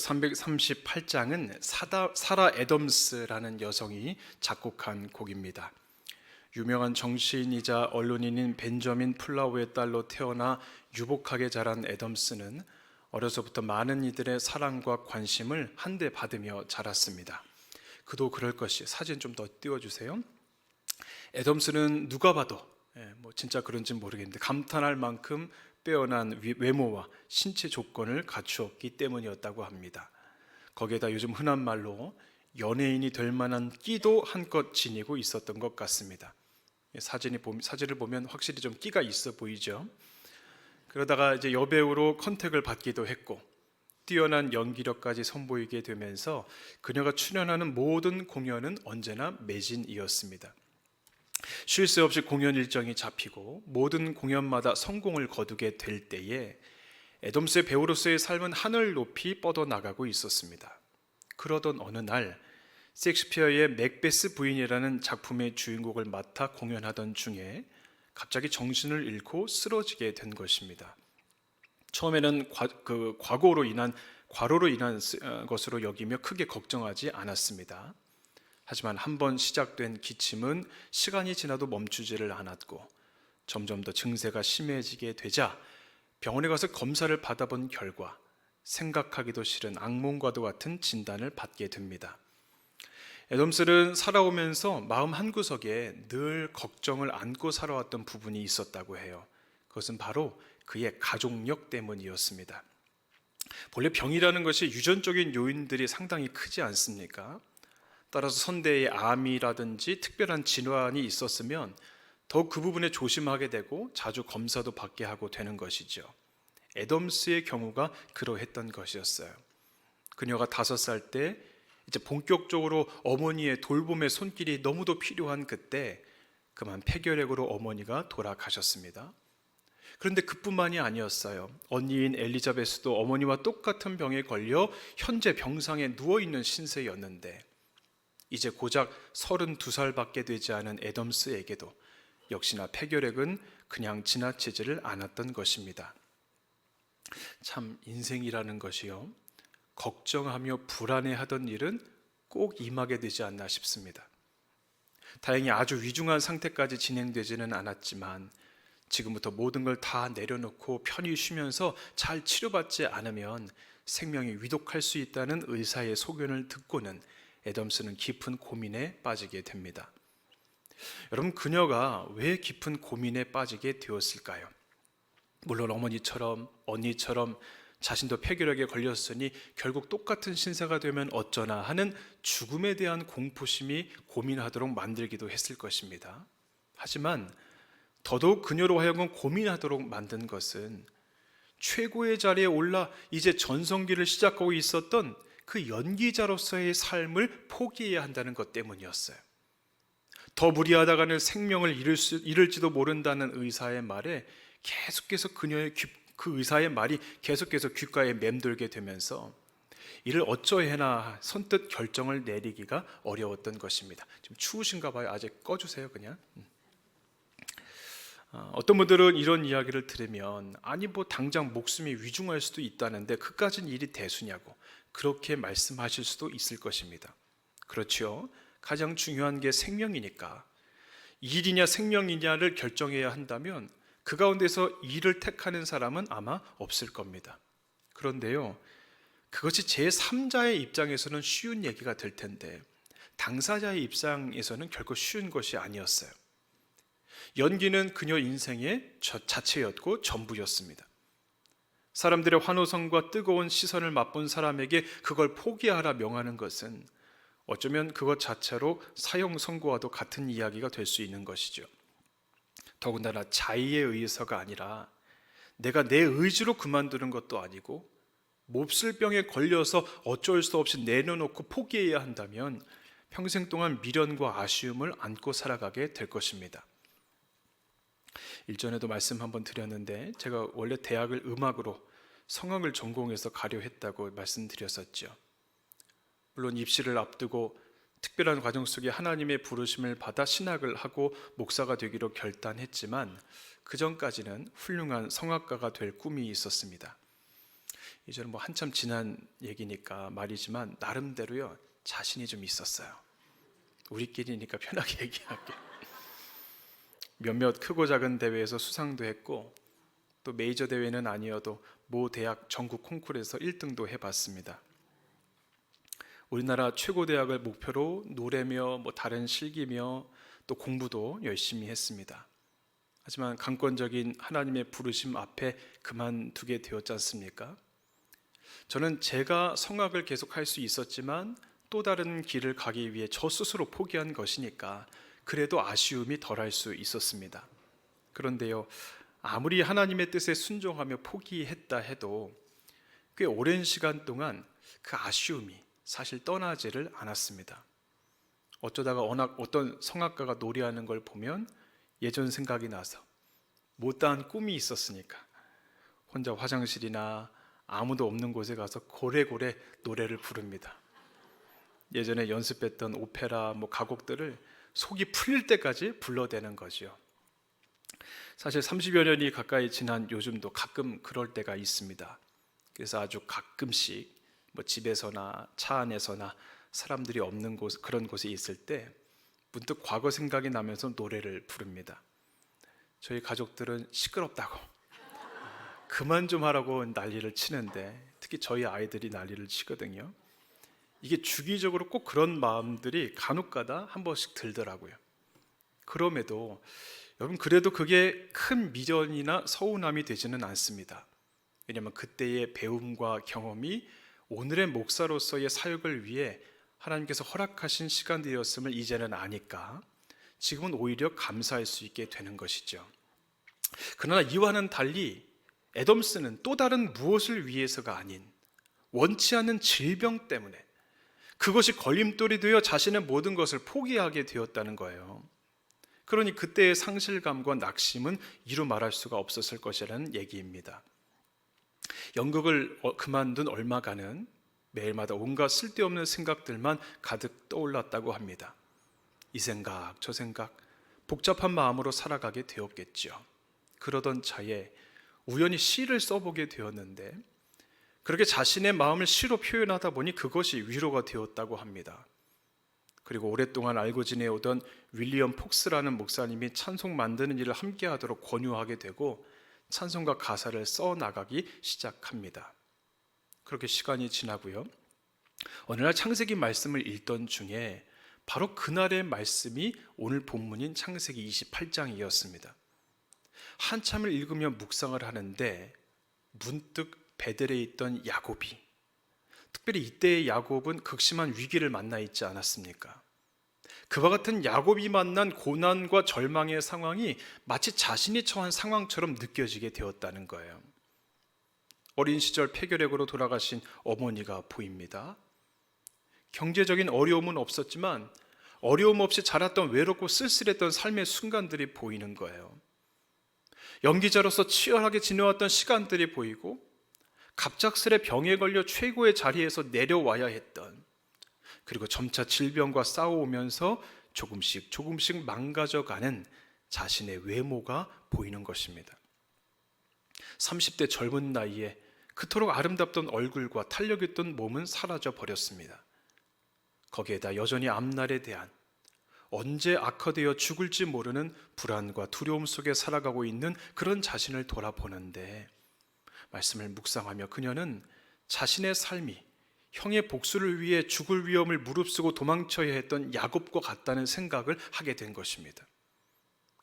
Speaker 2: 338장은 사라 애덤스라는 여성이 작곡한 곡입니다. 유명한 정치인이자 언론인인 벤저민 플라우의 딸로 태어나 유복하게 자란 애덤스는 어려서부터 많은 이들의 사랑과 관심을 한데 받으며 자랐습니다. 그도 그럴 것이. 사진 좀 더 띄워주세요. 애덤스는 누가 봐도 진짜 그런지 모르겠는데 감탄할 만큼 빼어난 외모와 신체 조건을 갖추었기 때문이었다고 합니다. 거기에다 요즘 흔한 말로 연예인이 될 만한 끼도 한껏 지니고 있었던 것 같습니다. 사진을 보면 확실히 좀 끼가 있어 보이죠. 그러다가 이제 여배우로 컨택을 받기도 했고 뛰어난 연기력까지 선보이게 되면서 그녀가 출연하는 모든 공연은 언제나 매진이었습니다. 쉴 새 없이 공연 일정이 잡히고 모든 공연마다 성공을 거두게 될 때에 애덤스의 배우로서의 삶은 하늘 높이 뻗어나가고 있었습니다. 그러던 어느 날 셰익스피어의 맥베스 부인이라는 작품의 주인공을 맡아 공연하던 중에 갑자기 정신을 잃고 쓰러지게 된 것입니다. 처음에는 과로로 인한 것으로 여기며 크게 걱정하지 않았습니다. 하지만 한번 시작된 기침은 시간이 지나도 멈추지를 않았고 점점 더 증세가 심해지게 되자 병원에 가서 검사를 받아본 결과 생각하기도 싫은 악몽과도 같은 진단을 받게 됩니다. 애덤스는 살아오면서 마음 한구석에 늘 걱정을 안고 살아왔던 부분이 있었다고 해요. 그것은 바로 그의 가족력 때문이었습니다. 본래 병이라는 것이 유전적인 요인들이 상당히 크지 않습니까? 따라서 선대의 암이라든지 특별한 질환이 있었으면 더욱 그 부분에 조심하게 되고 자주 검사도 받게 하고 되는 것이죠. 애덤스의 경우가 그러했던 것이었어요. 그녀가 5살 때 이제 본격적으로 어머니의 돌봄의 손길이 너무도 필요한 그때 그만 폐결핵으로 어머니가 돌아가셨습니다. 그런데 그뿐만이 아니었어요. 언니인 엘리자베스도 어머니와 똑같은 병에 걸려 현재 병상에 누워있는 신세였는데 이제 고작 32살밖에 되지 않은 애덤스에게도 역시나 폐결핵은 그냥 지나치지를 않았던 것입니다. 참 인생이라는 것이요, 걱정하며 불안해하던 일은 꼭 임하게 되지 않나 싶습니다. 다행히 아주 위중한 상태까지 진행되지는 않았지만 지금부터 모든 걸 다 내려놓고 편히 쉬면서 잘 치료받지 않으면 생명이 위독할 수 있다는 의사의 소견을 듣고는 애덤스는 깊은 고민에 빠지게 됩니다. 여러분, 그녀가 왜 깊은 고민에 빠지게 되었을까요? 물론 어머니처럼 언니처럼 자신도 폐결핵에 걸렸으니 결국 똑같은 신세가 되면 어쩌나 하는 죽음에 대한 공포심이 고민하도록 만들기도 했을 것입니다. 하지만 더더욱 그녀로 하여금 고민하도록 만든 것은 최고의 자리에 올라 이제 전성기를 시작하고 있었던 그 연기자로서의 삶을 포기해야 한다는 것 때문이었어요. 더 무리하다가는 생명을 잃을지도 모른다는 의사의 말에 계속해서 그 의사의 말이 계속해서 귓가에 맴돌게 되면서 이를 어쩌해나 선뜻 결정을 내리기가 어려웠던 것입니다. 좀 추우신가 봐요. 아직 꺼주세요 그냥. 어떤 분들은 이런 이야기를 들으면 아니 뭐 당장 목숨이 위중할 수도 있다는데 그까진 일이 대수냐고 그렇게 말씀하실 수도 있을 것입니다. 그렇죠. 가장 중요한 게 생명이니까 일이냐 생명이냐를 결정해야 한다면 그 가운데서 일을 택하는 사람은 아마 없을 겁니다. 그런데요, 그것이 제3자의 입장에서는 쉬운 얘기가 될 텐데 당사자의 입장에서는 결코 쉬운 것이 아니었어요. 연기는 그녀 인생의 자체였고 전부였습니다. 사람들의 환호성과 뜨거운 시선을 맛본 사람에게 그걸 포기하라 명하는 것은 어쩌면 그것 자체로 사형 선고와도 같은 이야기가 될 수 있는 것이죠. 더군다나 자의에 의해서가 아니라 내가 내 의지로 그만두는 것도 아니고 몹쓸 병에 걸려서 어쩔 수 없이 내려놓고 포기해야 한다면 평생 동안 미련과 아쉬움을 안고 살아가게 될 것입니다. 일전에도 말씀 한번 드렸는데 제가 원래 대학을 음악으로 성악을 전공해서 가려 했다고 말씀드렸었죠. 물론 입시를 앞두고 특별한 과정 속에 하나님의 부르심을 받아 신학을 하고 목사가 되기로 결단했지만 그 전까지는 훌륭한 성악가가 될 꿈이 있었습니다. 이제는 뭐 한참 지난 얘기니까 말이지만 나름대로요 자신이 좀 있었어요. 우리끼리니까 편하게 얘기할게. 몇몇 크고 작은 대회에서 수상도 했고 또 메이저 대회는 아니어도 모 대학 전국 콩쿠르에서 1등도 해봤습니다. 우리나라 최고 대학을 목표로 노래며 뭐 다른 실기며 또 공부도 열심히 했습니다. 하지만 강권적인 하나님의 부르심 앞에 그만두게 되었지 않습니까? 저는 제가 성악을 계속할 수 있었지만 또 다른 길을 가기 위해 저 스스로 포기한 것이니까 그래도 아쉬움이 덜할 수 있었습니다. 그런데요, 아무리 하나님의 뜻에 순종하며 포기했다 해도 꽤 오랜 시간 동안 그 아쉬움이 사실 떠나지를 않았습니다. 어쩌다가 어떤 성악가가 노래하는 걸 보면 예전 생각이 나서 못다한 꿈이 있었으니까 혼자 화장실이나 아무도 없는 곳에 가서 고래고래 노래를 부릅니다. 예전에 연습했던 오페라 가곡들을 속이 풀릴 때까지 불러대는 거죠. 사실 30여 년이 가까이 지난 요즘도 가끔 그럴 때가 있습니다. 그래서 아주 가끔씩 집에서나 차 안에서나 사람들이 없는 곳, 그런 곳에 있을 때 문득 과거 생각이 나면서 노래를 부릅니다. 저희 가족들은 시끄럽다고 그만 좀 하라고 난리를 치는데 특히 저희 아이들이 난리를 치거든요. 이게 주기적으로 꼭 그런 마음들이 간혹가다 한 번씩 들더라고요. 그럼에도 여러분 그래도 그게 큰 미련이나 서운함이 되지는 않습니다. 왜냐하면 그때의 배움과 경험이 오늘의 목사로서의 사역을 위해 하나님께서 허락하신 시간들이었음을 이제는 아니까 지금은 오히려 감사할 수 있게 되는 것이죠. 그러나 이와는 달리 애덤스는 또 다른 무엇을 위해서가 아닌 원치 않는 질병 때문에 그것이 걸림돌이 되어 자신의 모든 것을 포기하게 되었다는 거예요. 그러니 그때의 상실감과 낙심은 이루 말할 수가 없었을 것이라는 얘기입니다. 연극을 그만둔 얼마간은 매일마다 온갖 쓸데없는 생각들만 가득 떠올랐다고 합니다. 이 생각 저 생각 복잡한 마음으로 살아가게 되었겠죠. 그러던 차에 우연히 시를 써보게 되었는데 그렇게 자신의 마음을 시로 표현하다 보니 그것이 위로가 되었다고 합니다. 그리고 오랫동안 알고 지내오던 윌리엄 폭스라는 목사님이 찬송 만드는 일을 함께 하도록 권유하게 되고 찬송가 가사를 써나가기 시작합니다. 그렇게 시간이 지나고요. 어느 날 창세기 말씀을 읽던 중에 바로 그날의 말씀이 오늘 본문인 창세기 28장이었습니다. 한참을 읽으며 묵상을 하는데 문득 베델에 있던 야곱이, 특별히 이때의 야곱은 극심한 위기를 만나 있지 않았습니까? 그와 같은 야곱이 만난 고난과 절망의 상황이 마치 자신이 처한 상황처럼 느껴지게 되었다는 거예요. 어린 시절 폐결핵으로 돌아가신 어머니가 보입니다. 경제적인 어려움은 없었지만 어려움 없이 자랐던 외롭고 쓸쓸했던 삶의 순간들이 보이는 거예요. 연기자로서 치열하게 지내왔던 시간들이 보이고 갑작스레 병에 걸려 최고의 자리에서 내려와야 했던, 그리고 점차 질병과 싸워오면서 조금씩 망가져가는 자신의 외모가 보이는 것입니다. 30대 젊은 나이에 그토록 아름답던 얼굴과 탄력있던 몸은 사라져 버렸습니다. 거기에다 여전히 앞날에 대한 언제 악화되어 죽을지 모르는 불안과 두려움 속에 살아가고 있는 그런 자신을 돌아보는데 말씀을 묵상하며 그녀는 자신의 삶이 형의 복수를 위해 죽을 위험을 무릅쓰고 도망쳐야 했던 야곱과 같다는 생각을 하게 된 것입니다.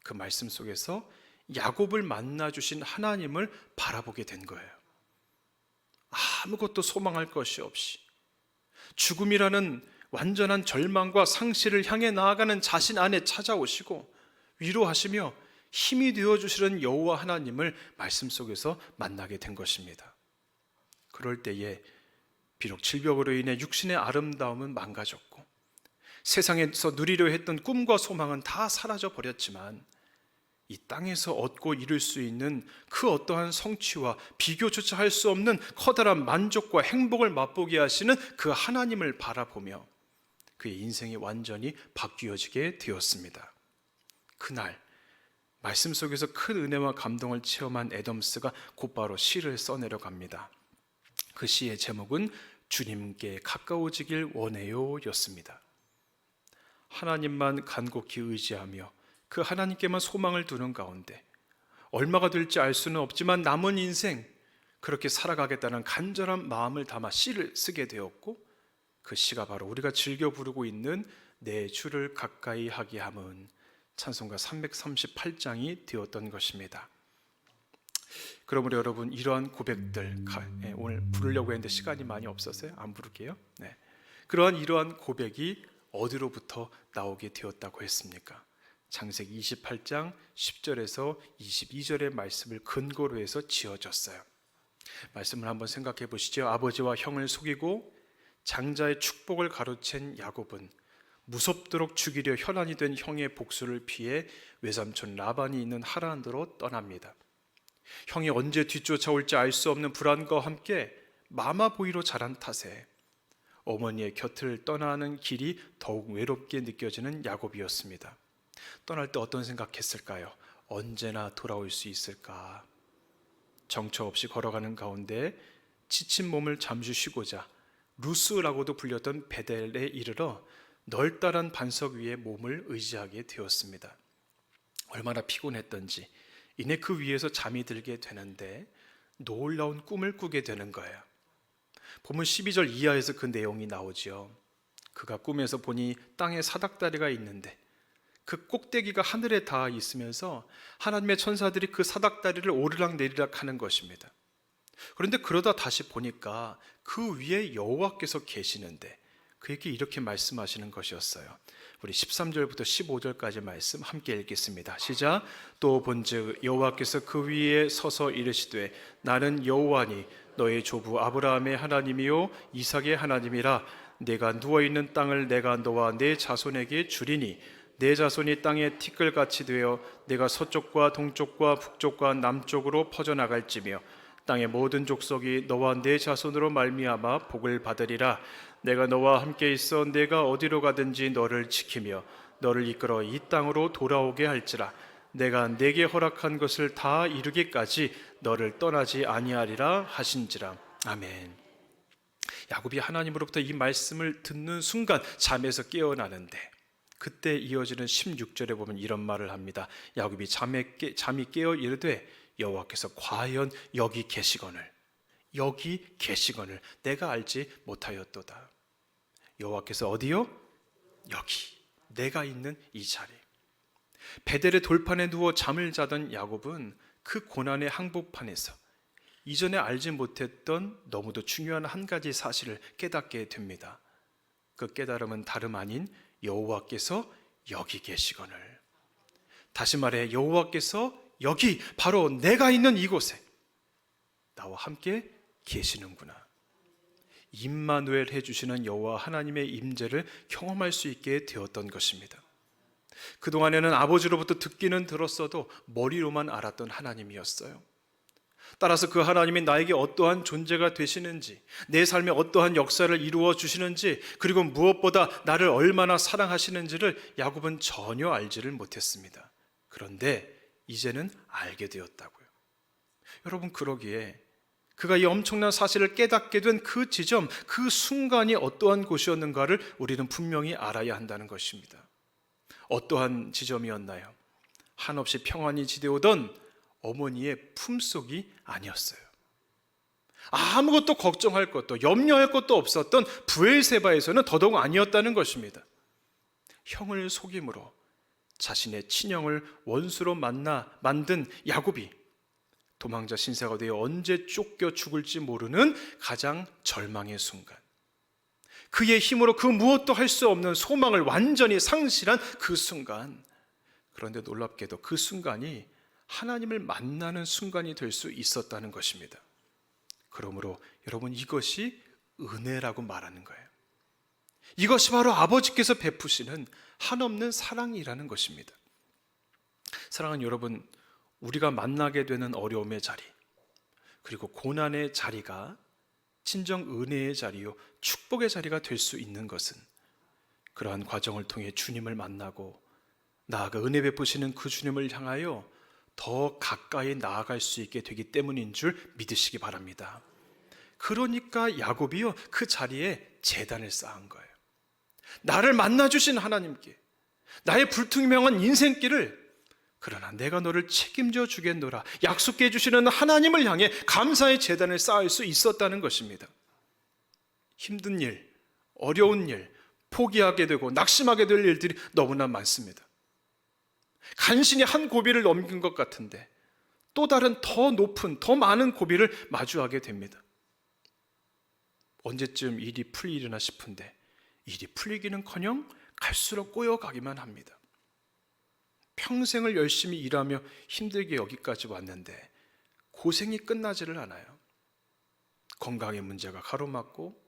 Speaker 2: 그 말씀 속에서 야곱을 만나주신 하나님을 바라보게 된 거예요. 아무것도 소망할 것이 없이 죽음이라는 완전한 절망과 상실을 향해 나아가는 자신 안에 찾아오시고 위로하시며 힘이 되어주시는 여호와 하나님을 말씀 속에서 만나게 된 것입니다. 그럴 때에 비록 질병으로 인해 육신의 아름다움은 망가졌고 세상에서 누리려 했던 꿈과 소망은 다 사라져 버렸지만 이 땅에서 얻고 이룰 수 있는 그 어떠한 성취와 비교조차 할 수 없는 커다란 만족과 행복을 맛보게 하시는 그 하나님을 바라보며 그의 인생이 완전히 바뀌어지게 되었습니다. 그날 말씀 속에서 큰 은혜와 감동을 체험한 애덤스가 곧바로 시를 써내려 갑니다. 그 시의 제목은 주님께 가까워지길 원해요 였습니다. 하나님만 간곡히 의지하며 그 하나님께만 소망을 두는 가운데 얼마가 될지 알 수는 없지만 남은 인생 그렇게 살아가겠다는 간절한 마음을 담아 시를 쓰게 되었고, 그 시가 바로 우리가 즐겨 부르고 있는 내 주를 가까이 하게 함은 찬송가 338장이 되었던 것입니다. 그러므로 여러분, 이러한 고백들 오늘 부르려고 했는데 시간이 많이 없어서요 안 부를게요. 이러한 고백이 어디로부터 나오게 되었다고 했습니까? 창세기 28장 10절에서 22절의 말씀을 근거로 해서 지어졌어요. 말씀을 한번 생각해 보시죠. 아버지와 형을 속이고 장자의 축복을 가로챈 야곱은 무섭도록 죽이려 혈안이 된 형의 복수를 피해 외삼촌 라반이 있는 하란으로 떠납니다. 형이 언제 뒤쫓아올지 알 수 없는 불안과 함께 마마보이로 자란 탓에 어머니의 곁을 떠나는 길이 더욱 외롭게 느껴지는 야곱이었습니다. 떠날 때 어떤 생각했을까요? 언제나 돌아올 수 있을까? 정처 없이 걸어가는 가운데 지친 몸을 잠시 쉬고자 루스라고도 불렸던 베델에 이르러 널따란 반석 위에 몸을 의지하게 되었습니다. 얼마나 피곤했던지 이내 그 위에서 잠이 들게 되는데 놀라운 꿈을 꾸게 되는 거예요. 보면 12절 이하에서 그 내용이 나오지요. 그가 꿈에서 보니 땅에 사닥다리가 있는데 그 꼭대기가 하늘에 닿아 있으면서 하나님의 천사들이 그 사닥다리를 오르락내리락 하는 것입니다. 그런데 그러다 다시 보니까 그 위에 여호와께서 계시는데 그에게 이렇게 말씀하시는 것이었어요. 우리 13절부터 15절까지 말씀 함께 읽겠습니다. 시작. 또 본즉 여호와께서 그 위에 서서 이르시되 나는 여호와니 너의 조부 아브라함의 하나님이요 이삭의 하나님이라. 내가 누워있는 땅을 내가 너와 내 자손에게 주리니 내 자손이 땅에 티끌같이 되어 내가 서쪽과 동쪽과 북쪽과 남쪽으로 퍼져나갈지며 땅의 모든 족속이 너와 내 자손으로 말미암아 복을 받으리라. 내가 너와 함께 있어 내가 어디로 가든지 너를 지키며 너를 이끌어 이 땅으로 돌아오게 할지라. 내가 내게 허락한 것을 다 이루기까지 너를 떠나지 아니하리라 하신지라. 아멘. 야곱이 하나님으로부터 이 말씀을 듣는 순간 잠에서 깨어나는데, 그때 이어지는 16절에 보면 이런 말을 합니다. 야곱이 잠이 깨어 이르되 여호와께서 과연 여기 계시거늘 내가 알지 못하였도다. 여호와께서 어디요? 여기, 내가 있는 이 자리. 베델의 돌판에 누워 잠을 자던 야곱은 그 고난의 항복판에서 이전에 알지 못했던 너무도 중요한 한 가지 사실을 깨닫게 됩니다. 그 깨달음은 다름 아닌 여호와께서 여기 계시거늘, 다시 말해 여호와께서 여기 바로 내가 있는 이곳에 나와 함께 계시는구나. 임마누엘 해주시는 여호와 하나님의 임재를 경험할 수 있게 되었던 것입니다. 그동안에는 아버지로부터 듣기는 들었어도 머리로만 알았던 하나님이었어요. 따라서 그 하나님이 나에게 어떠한 존재가 되시는지, 내 삶에 어떠한 역사를 이루어 주시는지, 그리고 무엇보다 나를 얼마나 사랑하시는지를 야곱은 전혀 알지를 못했습니다. 그런데 이제는 알게 되었다고요. 여러분, 그러기에 그가 이 엄청난 사실을 깨닫게 된 그 지점, 그 순간이 어떠한 곳이었는가를 우리는 분명히 알아야 한다는 것입니다. 어떠한 지점이었나요? 한없이 평안히 지내오던 어머니의 품속이 아니었어요. 아무것도 걱정할 것도 염려할 것도 없었던 브엘세바에서는 더더욱 아니었다는 것입니다. 형을 속임으로 자신의 친형을 원수로 만든 야곱이 도망자 신세가 되어 언제 쫓겨 죽을지 모르는 가장 절망의 순간, 그의 힘으로 그 무엇도 할 수 없는 소망을 완전히 상실한 그 순간, 그런데 놀랍게도 그 순간이 하나님을 만나는 순간이 될 수 있었다는 것입니다. 그러므로 여러분, 이것이 은혜라고 말하는 거예요. 이것이 바로 아버지께서 베푸시는 한없는 사랑이라는 것입니다. 사랑하는 여러분, 우리가 만나게 되는 어려움의 자리, 그리고 고난의 자리가 진정 은혜의 자리요 축복의 자리가 될 수 있는 것은 그러한 과정을 통해 주님을 만나고 나아가 은혜 베푸시는 그 주님을 향하여 더 가까이 나아갈 수 있게 되기 때문인 줄 믿으시기 바랍니다. 그러니까 야곱이요, 그 자리에 제단을 쌓은 거예요. 나를 만나주신 하나님께, 나의 불투명한 인생길을, 그러나 내가 너를 책임져 주겠노라 약속해 주시는 하나님을 향해 감사의 제단을 쌓을 수 있었다는 것입니다. 힘든 일, 어려운 일, 포기하게 되고 낙심하게 될 일들이 너무나 많습니다. 간신히 한 고비를 넘긴 것 같은데 또 다른 더 높은, 더 많은 고비를 마주하게 됩니다. 언제쯤 일이 풀리려나 싶은데 일이 풀리기는커녕 갈수록 꼬여가기만 합니다. 평생을 열심히 일하며 힘들게 여기까지 왔는데 고생이 끝나지를 않아요. 건강의 문제가 가로막고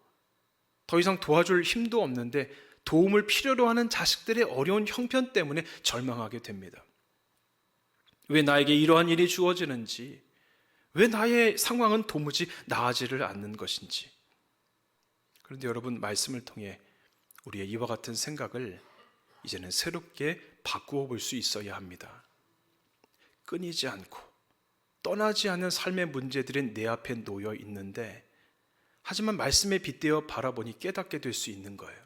Speaker 2: 더 이상 도와줄 힘도 없는데 도움을 필요로 하는 자식들의 어려운 형편 때문에 절망하게 됩니다. 왜 나에게 이러한 일이 주어지는지, 왜 나의 상황은 도무지 나아지를 않는 것인지. 그런데 여러분, 말씀을 통해 우리의 이와 같은 생각을 이제는 새롭게 바꾸어 볼 수 있어야 합니다. 끊이지 않고 떠나지 않는 삶의 문제들은 내 앞에 놓여 있는데, 하지만 말씀에 빗대어 바라보니 깨닫게 될 수 있는 거예요.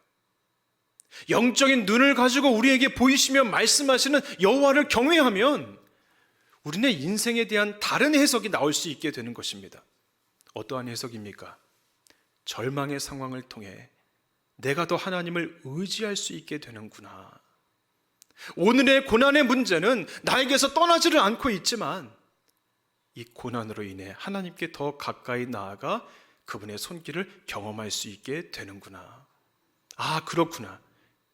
Speaker 2: 영적인 눈을 가지고 우리에게 보이시며 말씀하시는 여호와를 경외하면 우리네 인생에 대한 다른 해석이 나올 수 있게 되는 것입니다. 어떠한 해석입니까? 절망의 상황을 통해 내가 더 하나님을 의지할 수 있게 되는구나. 오늘의 고난의 문제는 나에게서 떠나지를 않고 있지만 이 고난으로 인해 하나님께 더 가까이 나아가 그분의 손길을 경험할 수 있게 되는구나. 아, 그렇구나.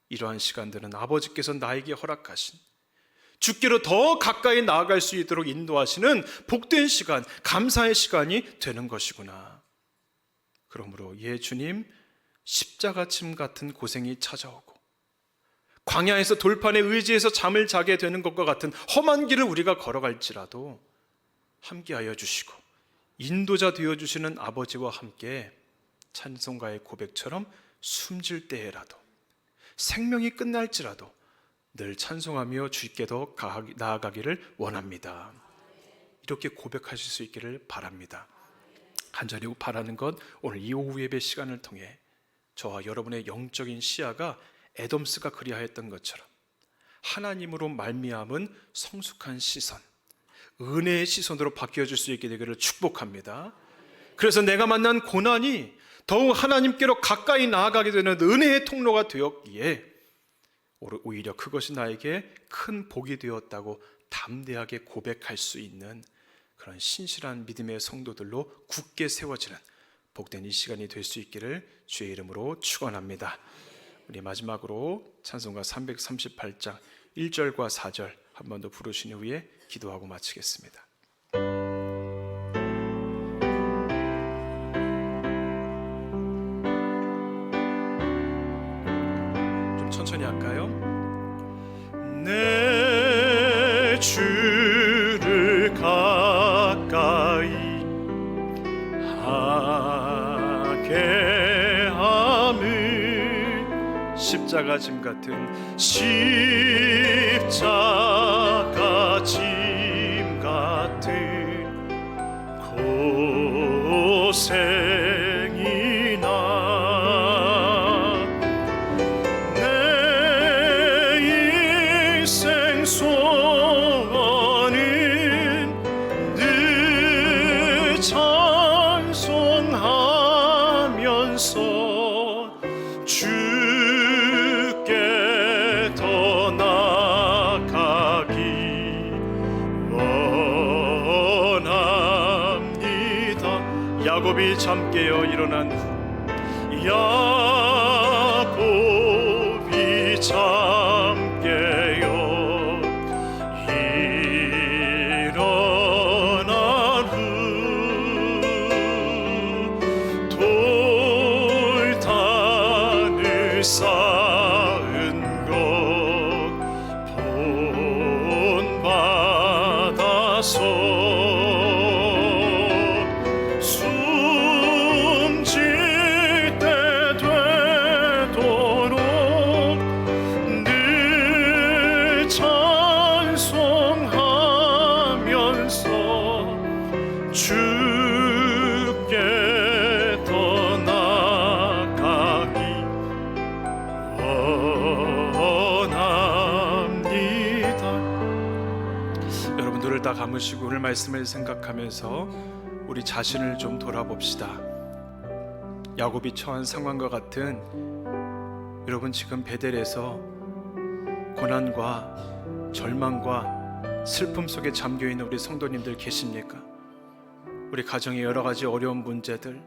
Speaker 2: 이러한 시간들은 아버지께서 나에게 허락하신, 주께로 더 가까이 나아갈 수 있도록 인도하시는 복된 시간, 감사의 시간이 되는 것이구나. 그러므로 주님, 십자가침 같은 고생이 찾아오고 광야에서 돌판에 의지해서 잠을 자게 되는 것과 같은 험한 길을 우리가 걸어갈지라도 함께하여 주시고 인도자 되어주시는 아버지와 함께 찬송가의 고백처럼 숨질 때에라도, 생명이 끝날지라도 늘 찬송하며 주께 더 나아가기를 원합니다. 이렇게 고백하실 수 있기를 바랍니다. 간절히 바라는 것, 오늘 이 오후 예배 시간을 통해 저와 여러분의 영적인 시야가 에돔스가 그리하였던 것처럼 하나님으로 말미암은 성숙한 시선, 은혜의 시선으로 바뀌어질 수 있게 되기를 축복합니다. 그래서 내가 만난 고난이 더욱 하나님께로 가까이 나아가게 되는 은혜의 통로가 되었기에 오히려 그것이 나에게 큰 복이 되었다고 담대하게 고백할 수 있는 그런 신실한 믿음의 성도들로 굳게 세워지는 복된 이 시간이 될 수 있기를 주의 이름으로 축원합니다. 우리 마지막으로 찬송가 338장 1절과 4절 한 번 더 부르신 후에 기도하고 마치겠습니다. 좀 천천히 할까요? 내 주를 가까이 하게 함은 십자가 짐 같은 십자가 짐 같은 고생이나 내 인생 소원은 늘 찬송하면서 주께 더 나아가기 원합니다. 야곱이 잠 깨어 일어난 후, 야곱이 잠 깨어 일어난 후 돌단을 쌓은 것 본받아서 숨질 때 되도록 늘 찬송하면서 주께 가다 감으시고 오늘 말씀을 생각하면서 우리 자신을 좀 돌아봅시다. 야곱이 처한 상황과 같은 여러분 지금 베델에서 고난과 절망과 슬픔 속에 잠겨있는 우리 성도님들 계십니까? 우리 가정의 여러 가지 어려운 문제들,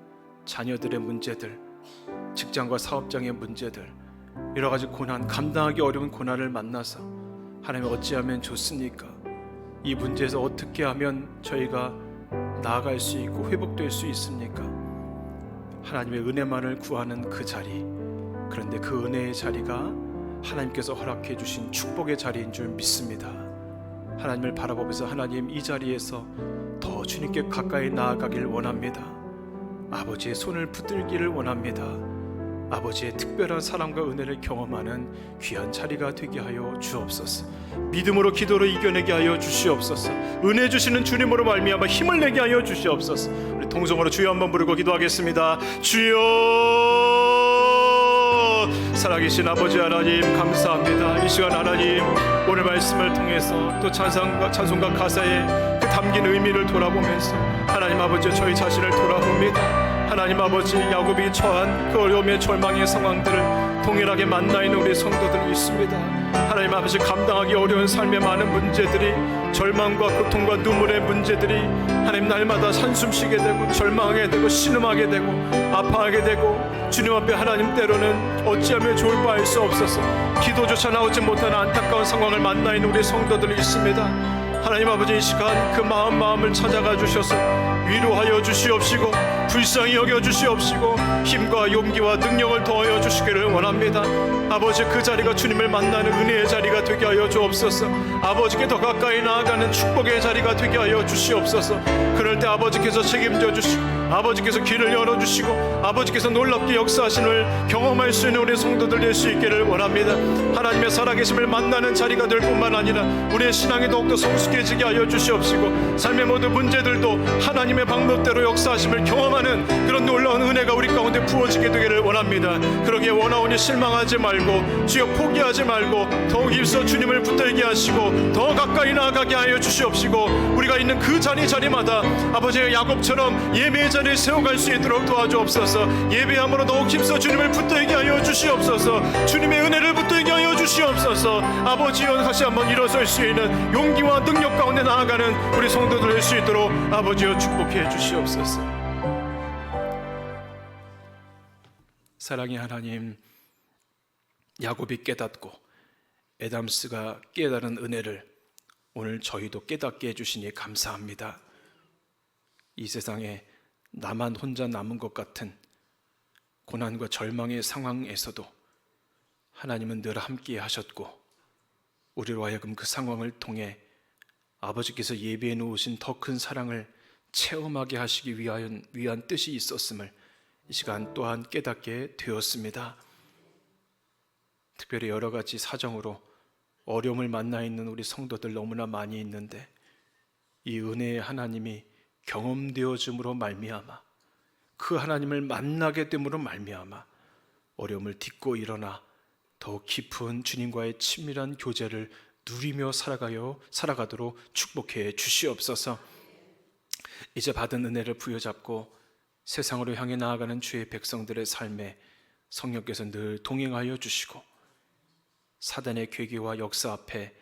Speaker 2: 자녀들의 문제들, 직장과 사업장의 문제들, 여러 가지 고난, 감당하기 어려운 고난을 만나서 하나님 어찌하면 좋습니까? 이 문제에서 어떻게 하면 저희가 나아갈 수 있고 회복될 수 있습니까? 하나님의 은혜만을 구하는 그 자리, 그런데 그 은혜의 자리가 하나님께서 허락해 주신 축복의 자리인 줄 믿습니다. 하나님을 바라보면서 하나님 이 자리에서 더 주님께 가까이 나아가길 원합니다. 아버지의 손을 붙들기를 원합니다. 아버지의 특별한 사랑과 은혜를 경험하는 귀한 자리가 되게 하여 주옵소서. 믿음으로 기도로 이겨내게 하여 주시옵소서. 은혜 주시는 주님으로 말미암아 힘을 내게 하여 주시옵소서. 우리 통성으로 주여 한번 부르고 기도하겠습니다. 주여, 살아계신 아버지 하나님 감사합니다. 이 시간 하나님 오늘 말씀을 통해서 또 찬송과 가사에 그 담긴 의미를 돌아보면서 하나님 아버지 저희 자신을 돌아봅니다. 하나님 아버지 야곱이 처한 그 어려움의 절망의 상황들을 동일하게 만나 있는 우리 성도들이 있습니다. 하나님 아버지 감당하기 어려운 삶의 많은 문제들이, 절망과 고통과 눈물의 문제들이 하나님 날마다 한숨 쉬게 되고 절망하게 되고 신음하게 되고 아파하게 되고 주님 앞에 하나님 때로는 어찌하면 좋을 바 알 수 없어서 기도조차 나오지 못하는 안타까운 상황을 만나 있는 우리 성도들이 있습니다. 하나님 아버지 이 시간 그 마음을 찾아가 주셔서 위로하여 주시옵시고 불쌍히 여겨 주시옵시고 힘과 용기와 능력을 더하여 주시기를 원합니다. 아버지 그 자리가 주님을 만나는 은혜의 자리가 되게 하여 주옵소서. 아버지께 더 가까이 나아가는 축복의 자리가 되게 하여 주시옵소서. 그럴 때 아버지께서 책임져 주시고 아버지께서 길을 열어주시고 아버지께서 놀랍게 역사하심을 경험할 수 있는 우리 성도들 될 수 있기를 원합니다. 하나님의 살아계심을 만나는 자리가 될 뿐만 아니라 우리의 신앙이 더욱더 성숙해지게 하여 주시옵시고 삶의 모든 문제들도 하나님의 방법대로 역사하심을 경험하는 그런 놀라운 은혜가 우리 가운데 부어지게 되기를 원합니다. 그러기에 원하오니 실망하지 말고 주여 포기하지 말고 더욱 힘써 주님을 붙들게 하시고 더 가까이 나아가게 하여 주시옵시고 우리가 있는 그 자리마다 아버지의 야곱처럼 예배의 자리를 세워갈 수 있도록 도와주옵소서. 예배함으로 더욱 힘써 주님을 붙들게 하여 주시옵소서. 주님의 은혜를 붙들게 하여 주시옵소서. 아버지여 다시 한번 일어설 수 있는 용기와 능력 가운데 나아가는 우리 성도들 될 수 있도록 아버지여 축복해 주시옵소서. 사랑의 하나님, 야곱이 깨닫고 에담스가 깨달은 은혜를 오늘 저희도 깨닫게 해주시니 감사합니다. 이 세상에 나만 혼자 남은 것 같은 고난과 절망의 상황에서도 하나님은 늘 함께 하셨고 우리로 하여금 그 상황을 통해 아버지께서 예비해 놓으신 더 큰 사랑을 체험하게 하시기 위한 뜻이 있었음을 이 시간 또한 깨닫게 되었습니다. 특별히 여러 가지 사정으로 어려움을 만나 있는 우리 성도들 너무나 많이 있는데 이 은혜의 하나님이 경험되어짐으로 말미암아 그 하나님을 만나게 됨으로 말미암아 어려움을 딛고 일어나 더욱 깊은 주님과의 친밀한 교제를 누리며 살아가도록 축복해 주시옵소서. 이제 받은 은혜를 부여잡고 세상으로 향해 나아가는 주의 백성들의 삶에 성령께서 늘 동행하여 주시고 사단의 괴계와 역사 앞에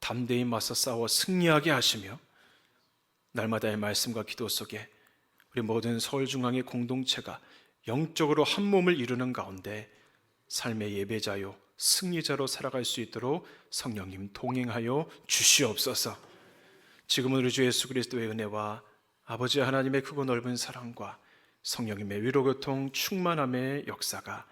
Speaker 2: 담대히 맞서 싸워 승리하게 하시며 날마다의 말씀과 기도 속에 우리 모든 서울중앙의 공동체가 영적으로 한 몸을 이루는 가운데 삶의 예배자요 승리자로 살아갈 수 있도록 성령님 동행하여 주시옵소서. 지금은 우리 주 예수 그리스도의 은혜와 아버지 하나님의 크고 넓은 사랑과 성령님의 위로교통 충만함의 역사가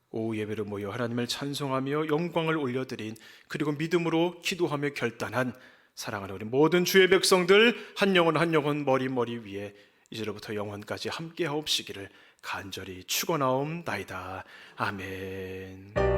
Speaker 2: 오후 예배로 모여 하나님을 찬송하며 영광을 올려드린 그리고 믿음으로 기도하며 결단한 사랑하는 우리 모든 주의 백성들 한 영혼 머리 위에 이제로부터 영원까지 함께 하옵시기를 간절히 축원하옵나이다. 아멘.